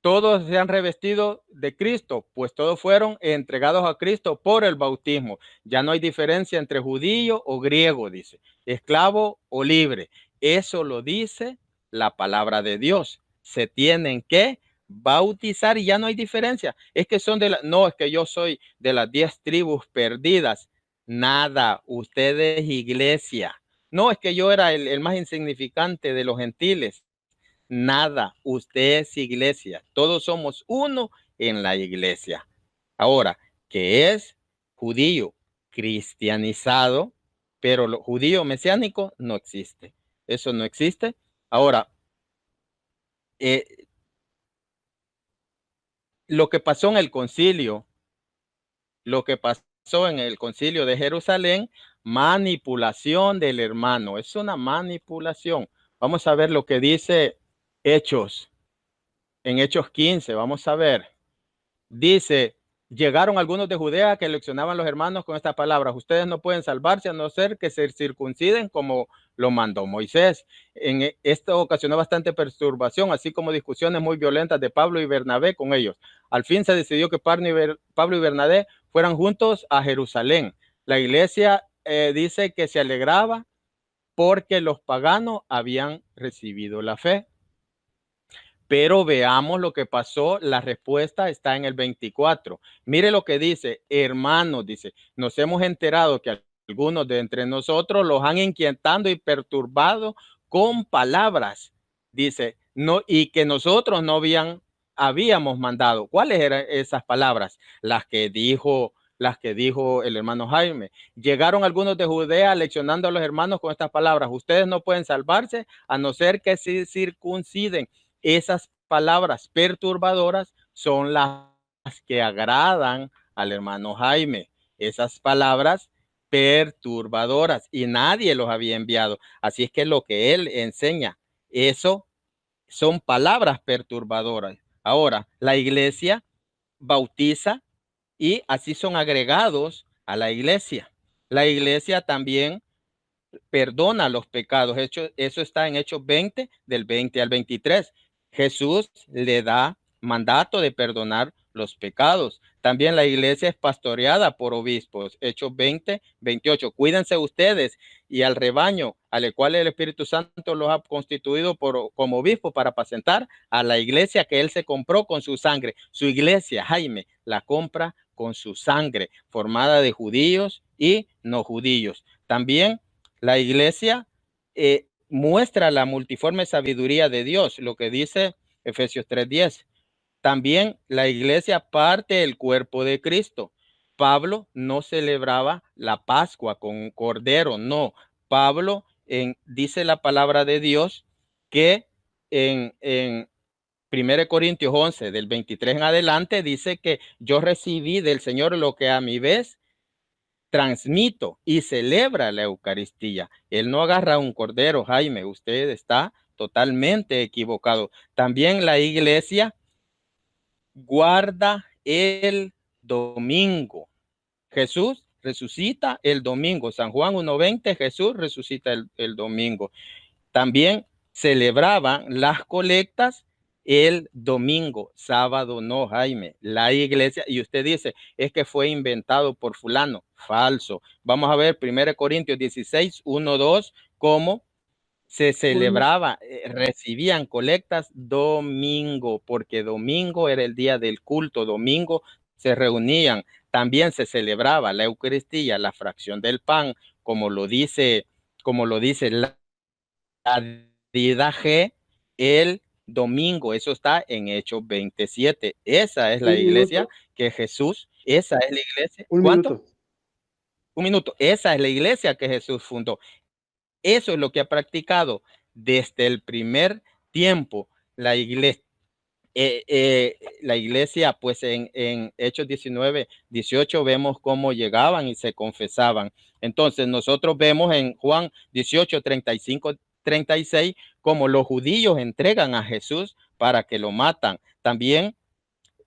Todos se han revestido de Cristo, pues todos fueron entregados a Cristo por el bautismo. Ya no hay diferencia entre judío o griego, dice, esclavo o libre. Eso lo dice la palabra de Dios. Se tienen que bautizar y ya no hay diferencia. Es que son no, es que yo soy de las 10 tribus perdidas. Nada, ustedes iglesia. No, es que yo era el más insignificante de los gentiles. Nada, usted es iglesia. Todos somos uno en la iglesia. Ahora, que es judío cristianizado, pero lo judío mesiánico no existe. Eso no existe. Ahora, lo que pasó en el concilio, de Jerusalén, manipulación del hermano, es una manipulación. Vamos a ver lo que dice Hechos, en Hechos 15, vamos a ver. Dice, llegaron algunos de Judea que leccionaban los hermanos con estas palabras: ustedes no pueden salvarse a no ser que se circunciden como lo mandó Moisés. Esto ocasionó bastante perturbación, así como discusiones muy violentas de Pablo y Bernabé con ellos. Al fin se decidió que Pablo y Bernabé fueran juntos a Jerusalén. La iglesia dice que se alegraba porque los paganos habían recibido la fe. Pero veamos lo que pasó. La respuesta está en el 24. Mire lo que dice: hermanos, dice, nos hemos enterado que algunos de entre nosotros los han inquietando y perturbado con palabras. Dice, no, y que nosotros no habíamos mandado. ¿Cuáles eran esas palabras? Las que dijo el hermano Jaime. Llegaron algunos de Judea leccionando a los hermanos con estas palabras: ustedes no pueden salvarse a no ser que se circunciden. Esas palabras perturbadoras son las que agradan al hermano Jaime. Esas palabras perturbadoras, y nadie los había enviado. Así es que lo que él enseña, eso son palabras perturbadoras. Ahora, la iglesia bautiza y así son agregados a la iglesia. La iglesia también perdona los pecados. Eso está en Hechos 20, del 20 al 23. Jesús le da mandato de perdonar los pecados. También la iglesia es pastoreada por obispos. Hechos 20, 28. Cuídense ustedes y al rebaño, al cual el Espíritu Santo los ha constituido como obispos para apacentar a la iglesia que él se compró con su sangre. Su iglesia, Jaime, la compra con su sangre, formada de judíos y no judíos. También la iglesia muestra la multiforme sabiduría de Dios, lo que dice Efesios 3:10. También la iglesia parte del cuerpo de Cristo. Pablo no celebraba la Pascua con un cordero, no. Pablo dice la palabra de Dios que en 1 Corintios 11, del 23 en adelante, dice que yo recibí del Señor lo que a mi vez transmito y celebra la Eucaristía. Él no agarra un cordero, Jaime, usted está totalmente equivocado. También la iglesia guarda el domingo. Jesús resucita el domingo. San Juan 1:20, Jesús resucita el domingo. También celebraban las colectas el domingo, sábado no, Jaime. La iglesia, y usted dice, es que fue inventado por fulano. Falso. Vamos a ver 1 Corintios 16, 1, 2, cómo se celebraba, recibían colectas domingo, porque domingo era el día del culto, domingo se reunían. También se celebraba la Eucaristía, la fracción del pan, como lo dice la G el domingo. Eso está en Hechos 27. Esa es la iglesia que Jesús, esa es la iglesia. ¿Cuánto? Un minuto. Esa es la iglesia que Jesús fundó. Eso es lo que ha practicado desde el primer tiempo la iglesia. La iglesia, pues en Hechos 19, 18 vemos cómo llegaban y se confesaban. Entonces nosotros vemos en Juan 18, 35, 36 como los judíos entregan a Jesús para que lo matan. También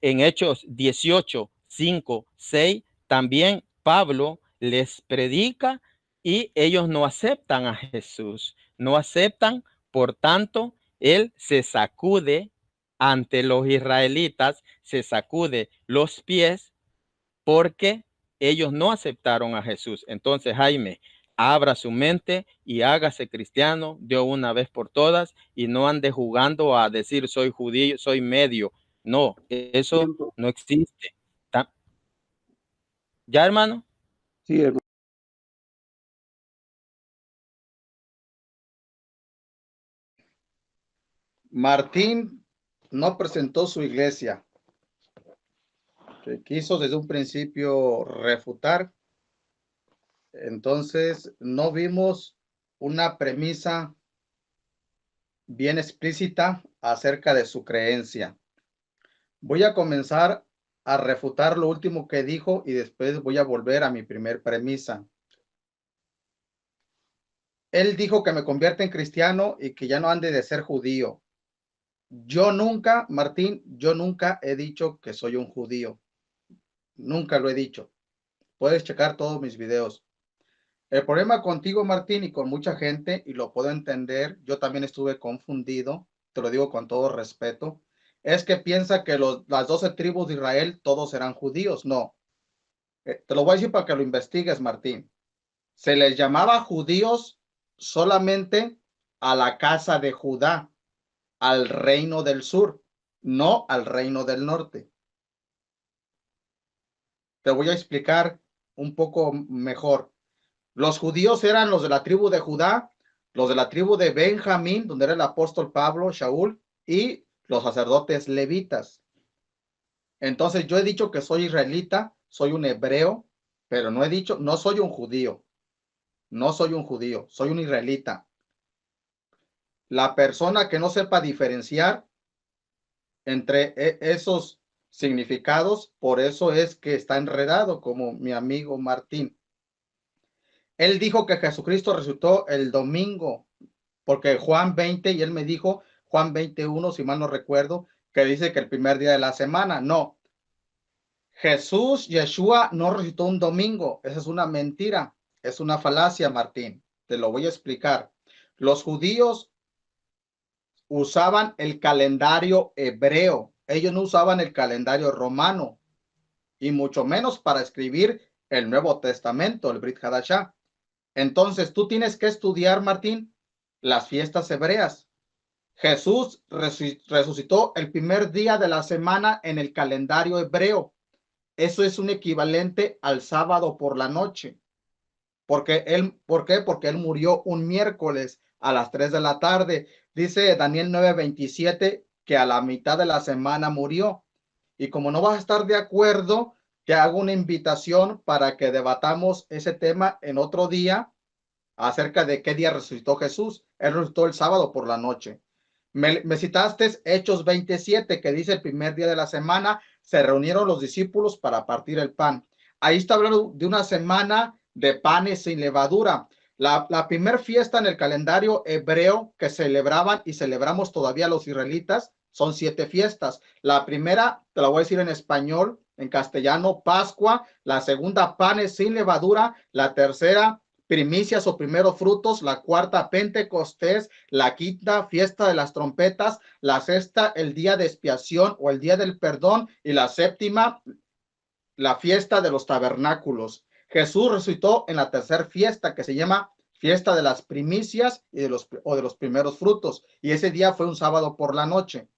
en Hechos 18, 5, 6, también Pablo les predica y ellos no aceptan a Jesús, no aceptan, por tanto, él se sacude ante los israelitas, se sacude los pies porque ellos no aceptaron a Jesús. Entonces, Jaime, abra su mente y hágase cristiano de una vez por todas y no ande jugando a decir soy judío, soy medio. No, eso no existe. ¿Ya, hermano? Sí, hermano. Martín no presentó su iglesia. que quiso desde un principio refutar. Entonces, no vimos una premisa bien explícita acerca de su creencia. Voy a comenzar a refutar lo último que dijo y después voy a volver a mi primer premisa. Él dijo que me convierte en cristiano y que ya no ande de ser judío. Yo nunca, Martín, yo nunca he dicho que soy un judío. Nunca lo he dicho. Puedes checar todos mis videos. El problema contigo, Martín, y con mucha gente, y lo puedo entender, yo también estuve confundido, te lo digo con todo respeto, es que piensa que las 12 tribus de Israel todos eran judíos. No. Te lo voy a decir para que lo investigues, Martín. Se les llamaba judíos solamente a la casa de Judá, al reino del sur, no al reino del norte. Te voy a explicar un poco mejor. Los judíos eran los de la tribu de Judá, los de la tribu de Benjamín, donde era el apóstol Pablo, Shaul, y los sacerdotes levitas. Entonces yo he dicho que soy israelita, soy un hebreo, pero no he dicho, no soy un judío. No soy un judío, soy un israelita. La persona que no sepa diferenciar entre esos significados, por eso es que está enredado, como mi amigo Martín. Él dijo que Jesucristo resucitó el domingo, porque Juan 20, y él me dijo, Juan 21, si mal no recuerdo, que dice que el primer día de la semana. No. Jesús, Yeshua, no resucitó un domingo. Esa es una mentira. Es una falacia, Martín. Te lo voy a explicar. Los judíos usaban el calendario hebreo. Ellos no usaban el calendario romano, y mucho menos para escribir el Nuevo Testamento, el Brit Hadashah. Entonces, tú tienes que estudiar, Martín, las fiestas hebreas. Jesús resucitó el primer día de la semana en el calendario hebreo. Eso es un equivalente al sábado por la noche. ¿Por qué? Porque él murió un miércoles a las 3 de la tarde. Dice Daniel 9:27 que a la mitad de la semana murió. Y como no vas a estar de acuerdo, te hago una invitación para que debatamos ese tema en otro día acerca de qué día resucitó Jesús. Él resucitó el sábado por la noche. Me citaste Hechos 27, que dice el primer día de la semana se reunieron los discípulos para partir el pan. Ahí está hablando de una semana de panes sin levadura. La primera fiesta en el calendario hebreo que celebraban y celebramos todavía los israelitas son 7 fiestas. La primera, te la voy a decir en español, en castellano, Pascua. La segunda, panes sin levadura. La tercera, primicias o primeros frutos. La cuarta, Pentecostés. La quinta, fiesta de las trompetas. La sexta, el día de expiación o el día del perdón. Y la séptima, la fiesta de los tabernáculos. Jesús resucitó en la tercera fiesta, que se llama fiesta de las primicias y de los primeros frutos. Y ese día fue un sábado por la noche.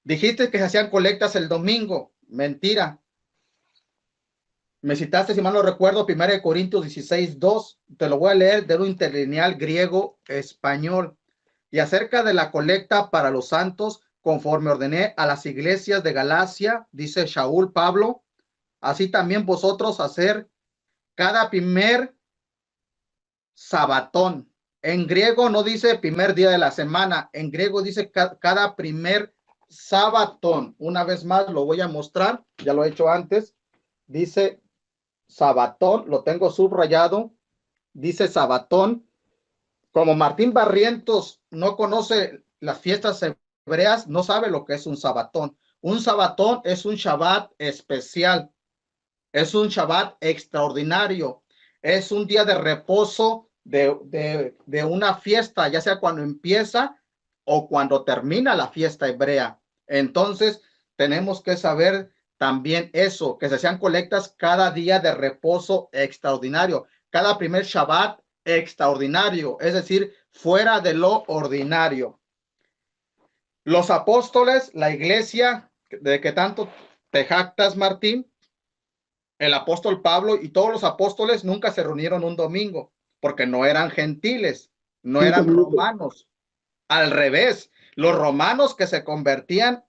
Dijiste que se hacían colectas el domingo. Mentira. Me citaste, si mal no recuerdo, 1 Corintios 16:2. Te lo voy a leer de un interlineal griego-español. Y acerca de la colecta para los santos, conforme ordené a las iglesias de Galacia, dice Shaul Pablo, así también vosotros hacer cada primer sabatón. En griego no dice primer día de la semana, en griego dice cada primer sabatón. Una vez más lo voy a mostrar, ya lo he hecho antes. Dice sabatón, lo tengo subrayado, dice sabatón. Como Martín Barrientos no conoce las fiestas hebreas, no sabe lo que es un sabatón. Un sabatón es un Shabbat especial, es un Shabbat extraordinario, es un día de reposo de una fiesta, ya sea cuando empieza o cuando termina la fiesta hebrea. Entonces, tenemos que saber también eso, que se hacían colectas cada día de reposo extraordinario, cada primer Shabbat extraordinario, es decir, fuera de lo ordinario. Los apóstoles, la iglesia de que tanto te jactas, Martín, el apóstol Pablo y todos los apóstoles nunca se reunieron un domingo, porque no eran gentiles, no eran romanos. Al revés, los romanos que se convertían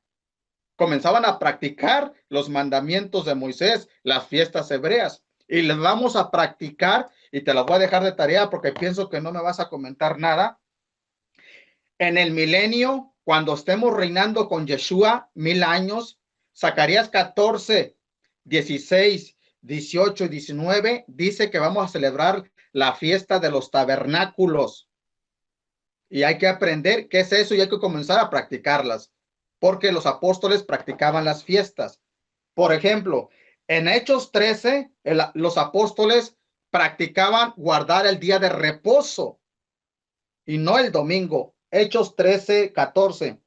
comenzaban a practicar los mandamientos de Moisés, las fiestas hebreas. Y les vamos a practicar, y te las voy a dejar de tarea porque pienso que no me vas a comentar nada. En el milenio, cuando estemos reinando con Yeshua 1000 años, Zacarías 14, 16, 18 y 19 dice que vamos a celebrar la fiesta de los tabernáculos. Y hay que aprender qué es eso y hay que comenzar a practicarlas, porque los apóstoles practicaban las fiestas. Por ejemplo, en Hechos 13, los apóstoles practicaban guardar el día de reposo y no el domingo. Hechos 13, 14.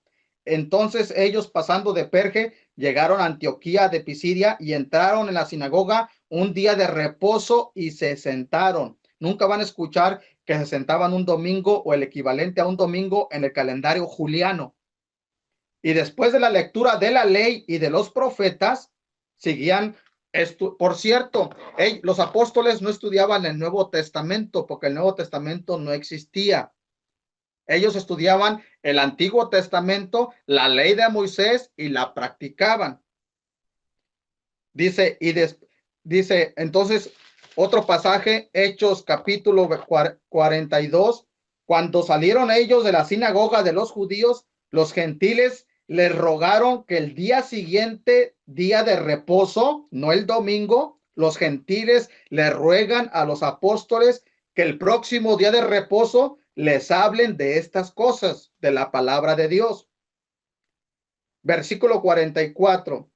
Entonces ellos, pasando de Perge, llegaron a Antioquía de Pisidia y entraron en la sinagoga un día de reposo y se sentaron. Nunca van a escuchar que se sentaban un domingo o el equivalente a un domingo en el calendario juliano. Y después de la lectura de la ley y de los profetas, seguían esto. Por cierto, los apóstoles no estudiaban el Nuevo Testamento porque el Nuevo Testamento no existía. Ellos estudiaban el Antiguo Testamento, la ley de Moisés y la practicaban. Dice, dice entonces, otro pasaje, Hechos capítulo 42, cuando salieron ellos de la sinagoga de los judíos, los gentiles les rogaron que el día siguiente, día de reposo, no el domingo, los gentiles le ruegan a los apóstoles que el próximo día de reposo les hablen de estas cosas, de la palabra de Dios. Versículo 44.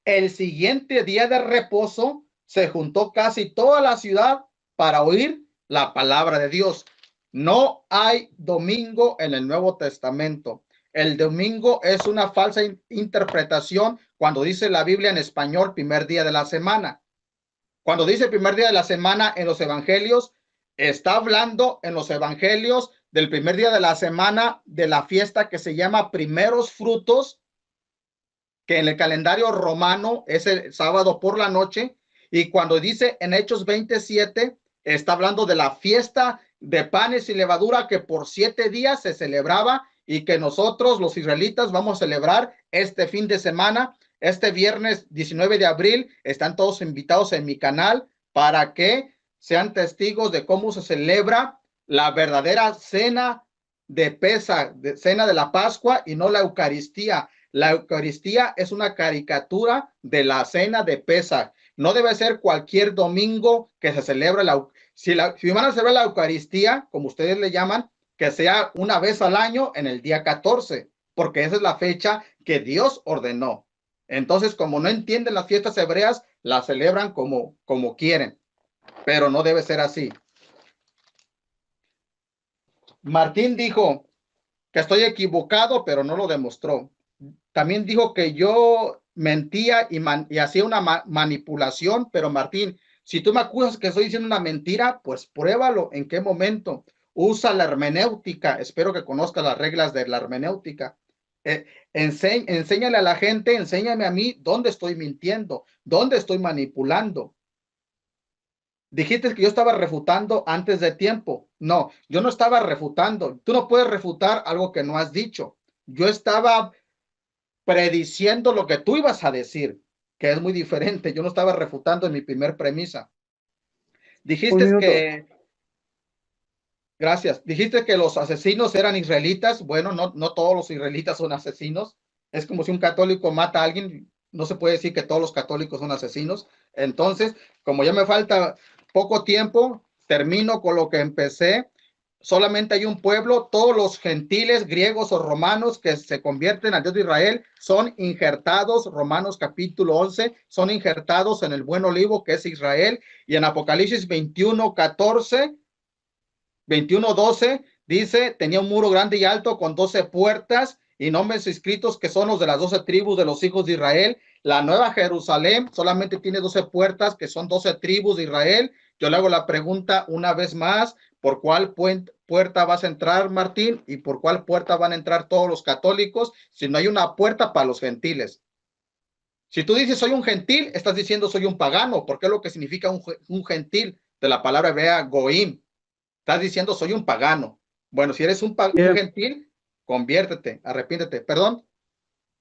El siguiente día de reposo se juntó casi toda la ciudad para oír la palabra de Dios. No hay domingo en el Nuevo Testamento. El domingo es una falsa interpretación cuando dice la Biblia en español primer día de la semana. Cuando dice primer día de la semana en los evangelios, está hablando en los evangelios del primer día de la semana de la fiesta que se llama primeros frutos, que en el calendario romano es el sábado por la noche. Y cuando dice en Hechos 27, está hablando de la fiesta de panes y levadura que por 7 días se celebraba y que nosotros los israelitas vamos a celebrar este fin de semana. Este viernes 19 de abril están todos invitados en mi canal para que sean testigos de cómo se celebra la verdadera cena de Pesaj, cena de la Pascua y no la Eucaristía. La Eucaristía es una caricatura de la cena de Pesaj. No debe ser cualquier domingo que se celebre si van a celebrar la Eucaristía, como ustedes le llaman, que sea una vez al año en el día 14, porque esa es la fecha que Dios ordenó. Entonces, como no entienden las fiestas hebreas, las celebran como quieren, pero no debe ser así. Martín dijo que estoy equivocado, pero no lo demostró. También dijo que yo mentía y hacía una manipulación, pero Martín, si tú me acusas que estoy diciendo una mentira, pues pruébalo. ¿En qué momento? Usa la hermenéutica. Espero que conozcas las reglas de la hermenéutica. Enséñale a la gente, enséñame a mí dónde estoy mintiendo, dónde estoy manipulando. Dijiste que yo estaba refutando antes de tiempo. No, yo no estaba refutando. Tú no puedes refutar algo que no has dicho. Yo estaba prediciendo lo que tú ibas a decir, que es muy diferente. Yo no estaba refutando en mi primer premisa. Dijiste que... Gracias. Dijiste que los asesinos eran israelitas. Bueno, no todos los israelitas son asesinos. Es como si un católico mata a alguien. No se puede decir que todos los católicos son asesinos. Entonces, como ya me falta poco tiempo, termino con lo que empecé. Solamente hay un pueblo. Todos los gentiles, griegos o romanos que se convierten al Dios de Israel son injertados. Romanos capítulo 11 son injertados en el buen olivo que es Israel. Y en Apocalipsis 21:14 21:12 dice, tenía un muro grande y alto con 12 puertas y nombres escritos que son los de las 12 tribus de los hijos de Israel. La Nueva Jerusalén solamente tiene 12 puertas que son 12 tribus de Israel. Yo le hago la pregunta una vez más, ¿por cuál puerta vas a entrar, Martín? ¿Y por cuál puerta van a entrar todos los católicos si no hay una puerta para los gentiles? Si tú dices soy un gentil, estás diciendo soy un pagano, porque es lo que significa un gentil de la palabra hebrea goim. Estás diciendo, soy un pagano. Bueno, si eres un gentil, conviértete, arrepiéntete. ¿Perdón?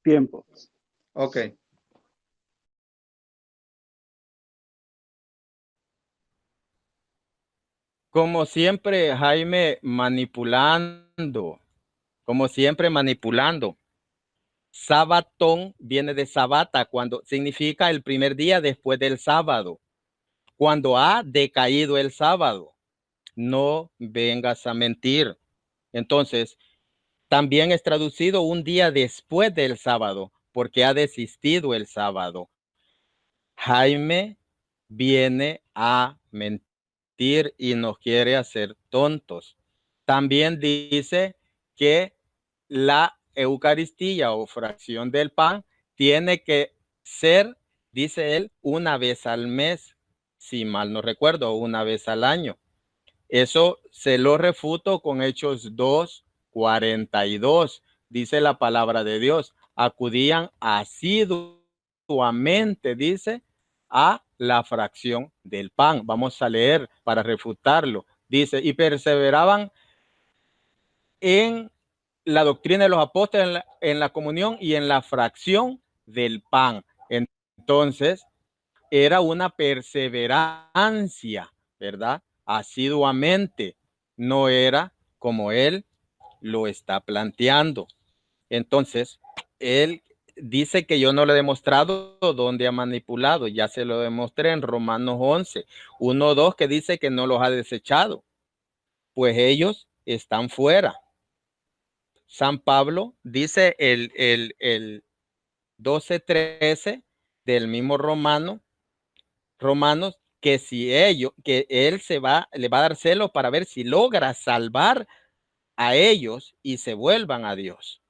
Tiempo. Ok. Como siempre, Jaime, manipulando. Como siempre, manipulando. Sabatón viene de sabata, cuando significa el primer día después del sábado. Cuando ha decaído el sábado. No vengas a mentir. Entonces, también es traducido un día después del sábado, porque ha desistido el sábado. Jaime viene a mentir y nos quiere hacer tontos. También dice que la Eucaristía o fracción del pan tiene que ser, dice él, una vez al mes, si mal no recuerdo, una vez al año. Eso se lo refuto con Hechos 2:42. Dice la palabra de Dios. Acudían asiduamente, dice, a la fracción del pan. Vamos a leer para refutarlo. Dice, y perseveraban en la doctrina de los apóstoles, en la comunión y en la fracción del pan. Entonces, era una perseverancia, ¿verdad? Asiduamente, no era como él lo está planteando. Entonces, él dice que yo no le he demostrado dónde ha manipulado, ya se lo demostré en Romanos 11, 1-2, que dice que no los ha desechado, pues ellos están fuera. San Pablo dice el 12:13 del mismo Romanos, que si ellos, que él le va a dar celo para ver si logra salvar a ellos y se vuelvan a Dios.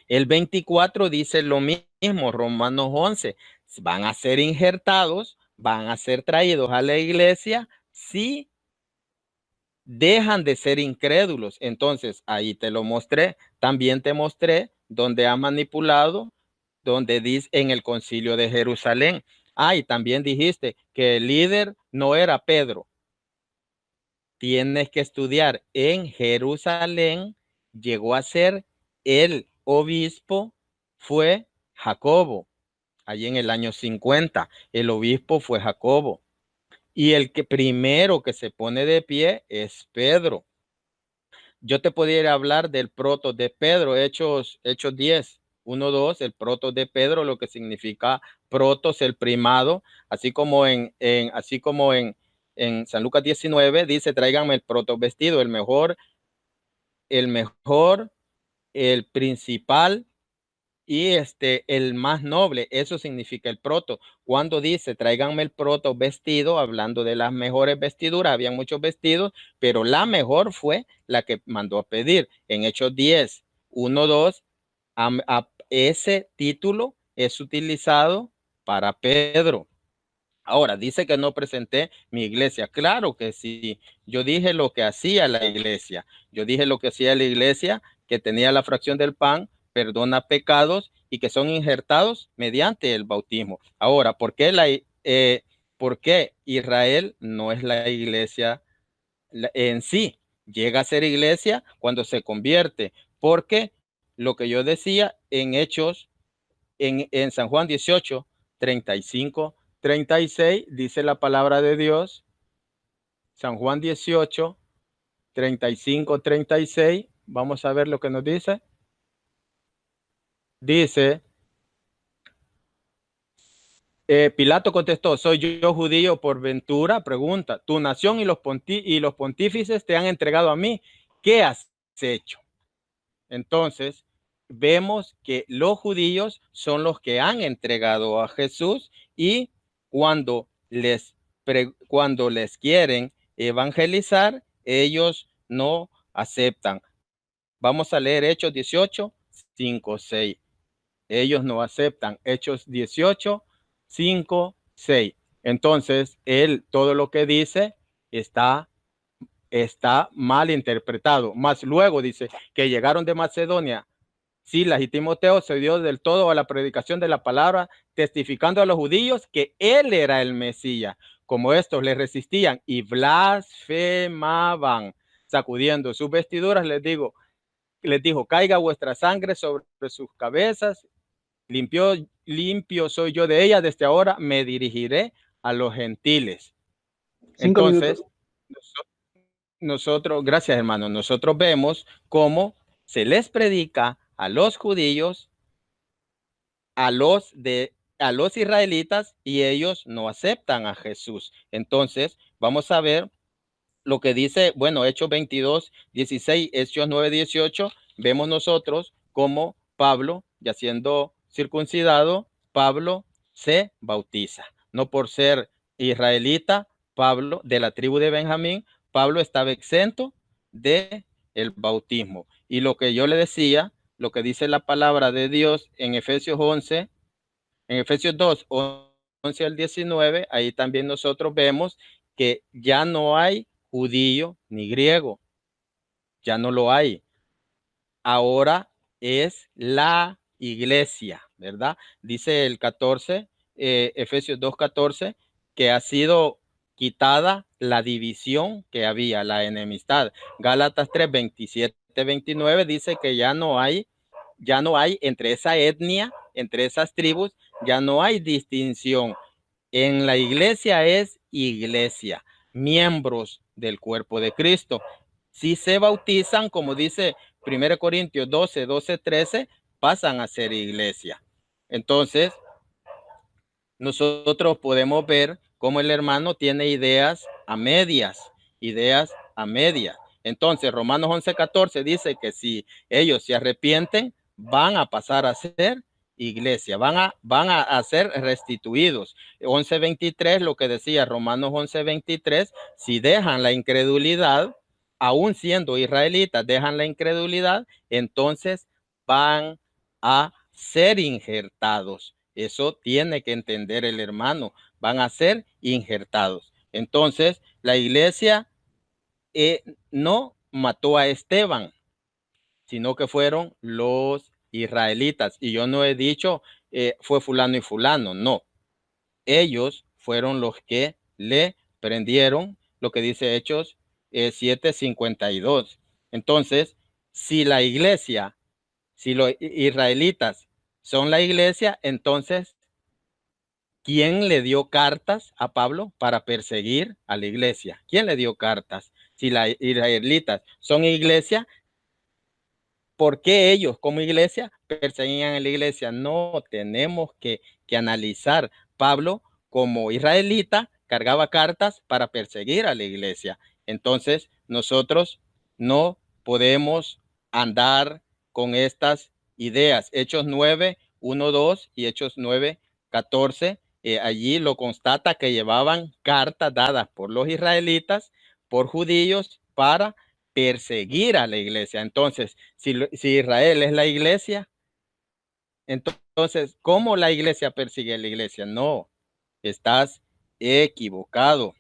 El 24 dice lo mismo, Romanos 11, van a ser injertados, van a ser traídos a la iglesia si dejan de ser incrédulos. Entonces, ahí te lo mostré. También te mostré donde ha manipulado, donde dice en el concilio de Jerusalén. Y también dijiste que el líder no era Pedro. Tienes que estudiar. En Jerusalén llegó a ser el obispo, fue Jacobo. Allí en el año 50, el obispo fue Jacobo. Y el que primero que se pone de pie es Pedro. Yo te podría hablar del proto de Pedro, Hechos 10, 1-2, el proto de Pedro, lo que significa protos, el primado, así como en San Lucas 19 dice, tráiganme el proto vestido, el mejor, el principal y el más noble. Eso significa el proto. Cuando dice tráiganme el proto vestido, hablando de las mejores vestiduras, había muchos vestidos, pero la mejor fue la que mandó a pedir. En Hechos 10, 1-2, ese título es utilizado para Pedro. Ahora, dice que no presenté mi iglesia. Claro que sí. Yo dije lo que hacía la iglesia. Yo dije lo que hacía la iglesia, que tenía la fracción del pan, perdona pecados y que son injertados mediante el bautismo. Ahora, ¿por qué Israel no es la iglesia en sí? Llega a ser iglesia cuando se convierte, porque lo que yo decía en Hechos, en San Juan 18, 35, 36, dice la palabra de Dios, San Juan 18, 35, 36, vamos a ver lo que nos dice. Dice, Pilato contestó, ¿soy yo judío por ventura? Pregunta, tu nación y los pontífices te han entregado a mí. ¿Qué has hecho? Entonces, vemos que los judíos son los que han entregado a Jesús y cuando les quieren evangelizar, ellos no aceptan. Vamos a leer Hechos 18, 5, 6. Ellos no aceptan. Hechos 18, 5, 6. Entonces, todo lo que dice está mal interpretado. Más luego dice que llegaron de Macedonia Silas y Timoteo, se dio del todo a la predicación de la palabra, testificando a los judíos que él era el Mesías. Como estos le resistían y blasfemaban, sacudiendo sus vestiduras, les digo, les dijo, caiga vuestra sangre sobre sus cabezas, limpio soy yo de ella, desde ahora me dirigiré a los gentiles. 5 Entonces, minutos. nosotros, gracias hermano, nosotros vemos cómo se les predica a los judíos, a los israelitas, y ellos no aceptan a Jesús. Entonces, vamos a ver lo que dice, bueno, Hechos 22, 16, Hechos 9, 18, vemos nosotros cómo Pablo, ya siendo circuncidado, Pablo se bautiza. No por ser israelita, Pablo, de la tribu de Benjamín, Pablo estaba exento de el bautismo. Y lo que yo le decía, lo que dice la palabra de Dios en Efesios 11, en Efesios 2, 11 al 19, ahí también nosotros vemos que ya no hay judío ni griego, ya no lo hay. Ahora es la iglesia, ¿verdad? Dice el 14, Efesios 2:14, que ha sido quitada la división que había, la enemistad. Gálatas 3, 27, 29 dice que ya no hay entre esa etnia, entre esas tribus, ya no hay distinción. En la iglesia es iglesia, miembros del cuerpo de Cristo. Si se bautizan, como dice 1 Corintios 12, 12, 13, pasan a ser iglesia. Entonces, nosotros podemos ver cómo el hermano tiene ideas a medias. Entonces, Romanos 11, 14 dice que si ellos se arrepienten, van a pasar a ser iglesia, van a ser restituidos. 11:23, lo que decía Romanos 11:23, si dejan la incredulidad, aún siendo israelitas, dejan la incredulidad, entonces van a ser injertados. Eso tiene que entender el hermano, van a ser injertados. Entonces, la iglesia no mató a Esteban, sino que fueron los israelitas. Y yo no he dicho fue fulano y fulano, no. Ellos fueron los que le prendieron, lo que dice Hechos 7:52. Entonces, si la iglesia, si los israelitas son la iglesia, entonces, ¿quién le dio cartas a Pablo para perseguir a la iglesia? ¿Quién le dio cartas? Si las israelitas son iglesia, ¿por qué ellos como iglesia perseguían a la iglesia? No, tenemos que analizar. Pablo como israelita cargaba cartas para perseguir a la iglesia. Entonces nosotros no podemos andar con estas ideas. Hechos 9, 1, 2 y Hechos 9, 14. Allí lo constata que llevaban cartas dadas por los israelitas, por judíos, para perseguir a la iglesia. Entonces, si Israel es la iglesia, entonces, ¿cómo la iglesia persigue a la iglesia? No, estás equivocado.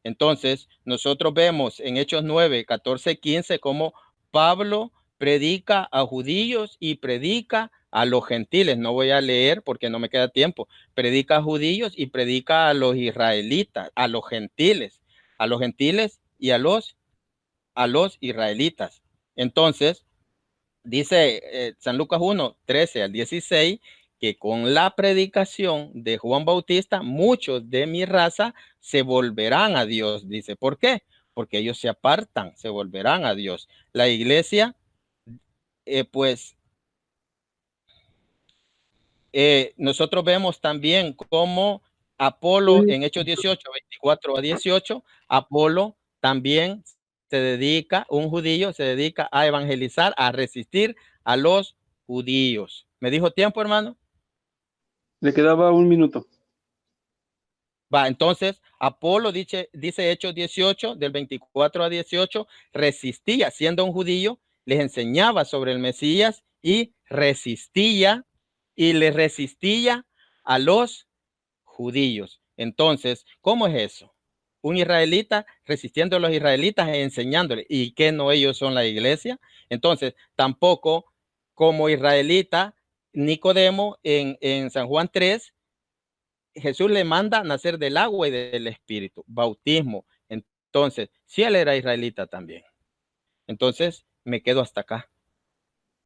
Entonces, nosotros vemos en Hechos 9, 14, 15, cómo Pablo predica a judíos y predica a los gentiles. No voy a leer porque no me queda tiempo. Predica a judíos y predica a los israelitas, a los gentiles y a los israelitas. Entonces, dice San Lucas 1, 13 al 16, que con la predicación de Juan Bautista, muchos de mi raza se volverán a Dios. Dice, ¿por qué? Porque ellos se apartan, se volverán a Dios. La iglesia, nosotros vemos también cómo Apolo en Hechos 18, 24 a 18, Apolo también se dedica, un judío se dedica a evangelizar, a resistir a los judíos. ¿Me dijo tiempo, hermano? Le quedaba 1 minuto. Va, entonces Apolo dice Hechos 18, del 24 a 18, resistía, siendo un judío, les enseñaba sobre el Mesías y resistía a los judíos. Entonces, ¿cómo es eso? Un israelita resistiendo a los israelitas e enseñándoles. ¿Y qué no ellos son la iglesia? Entonces, tampoco como israelita, Nicodemo en San Juan 3, Jesús le manda nacer del agua y del espíritu, bautismo. Entonces, si él era israelita también. Entonces, me quedo hasta acá.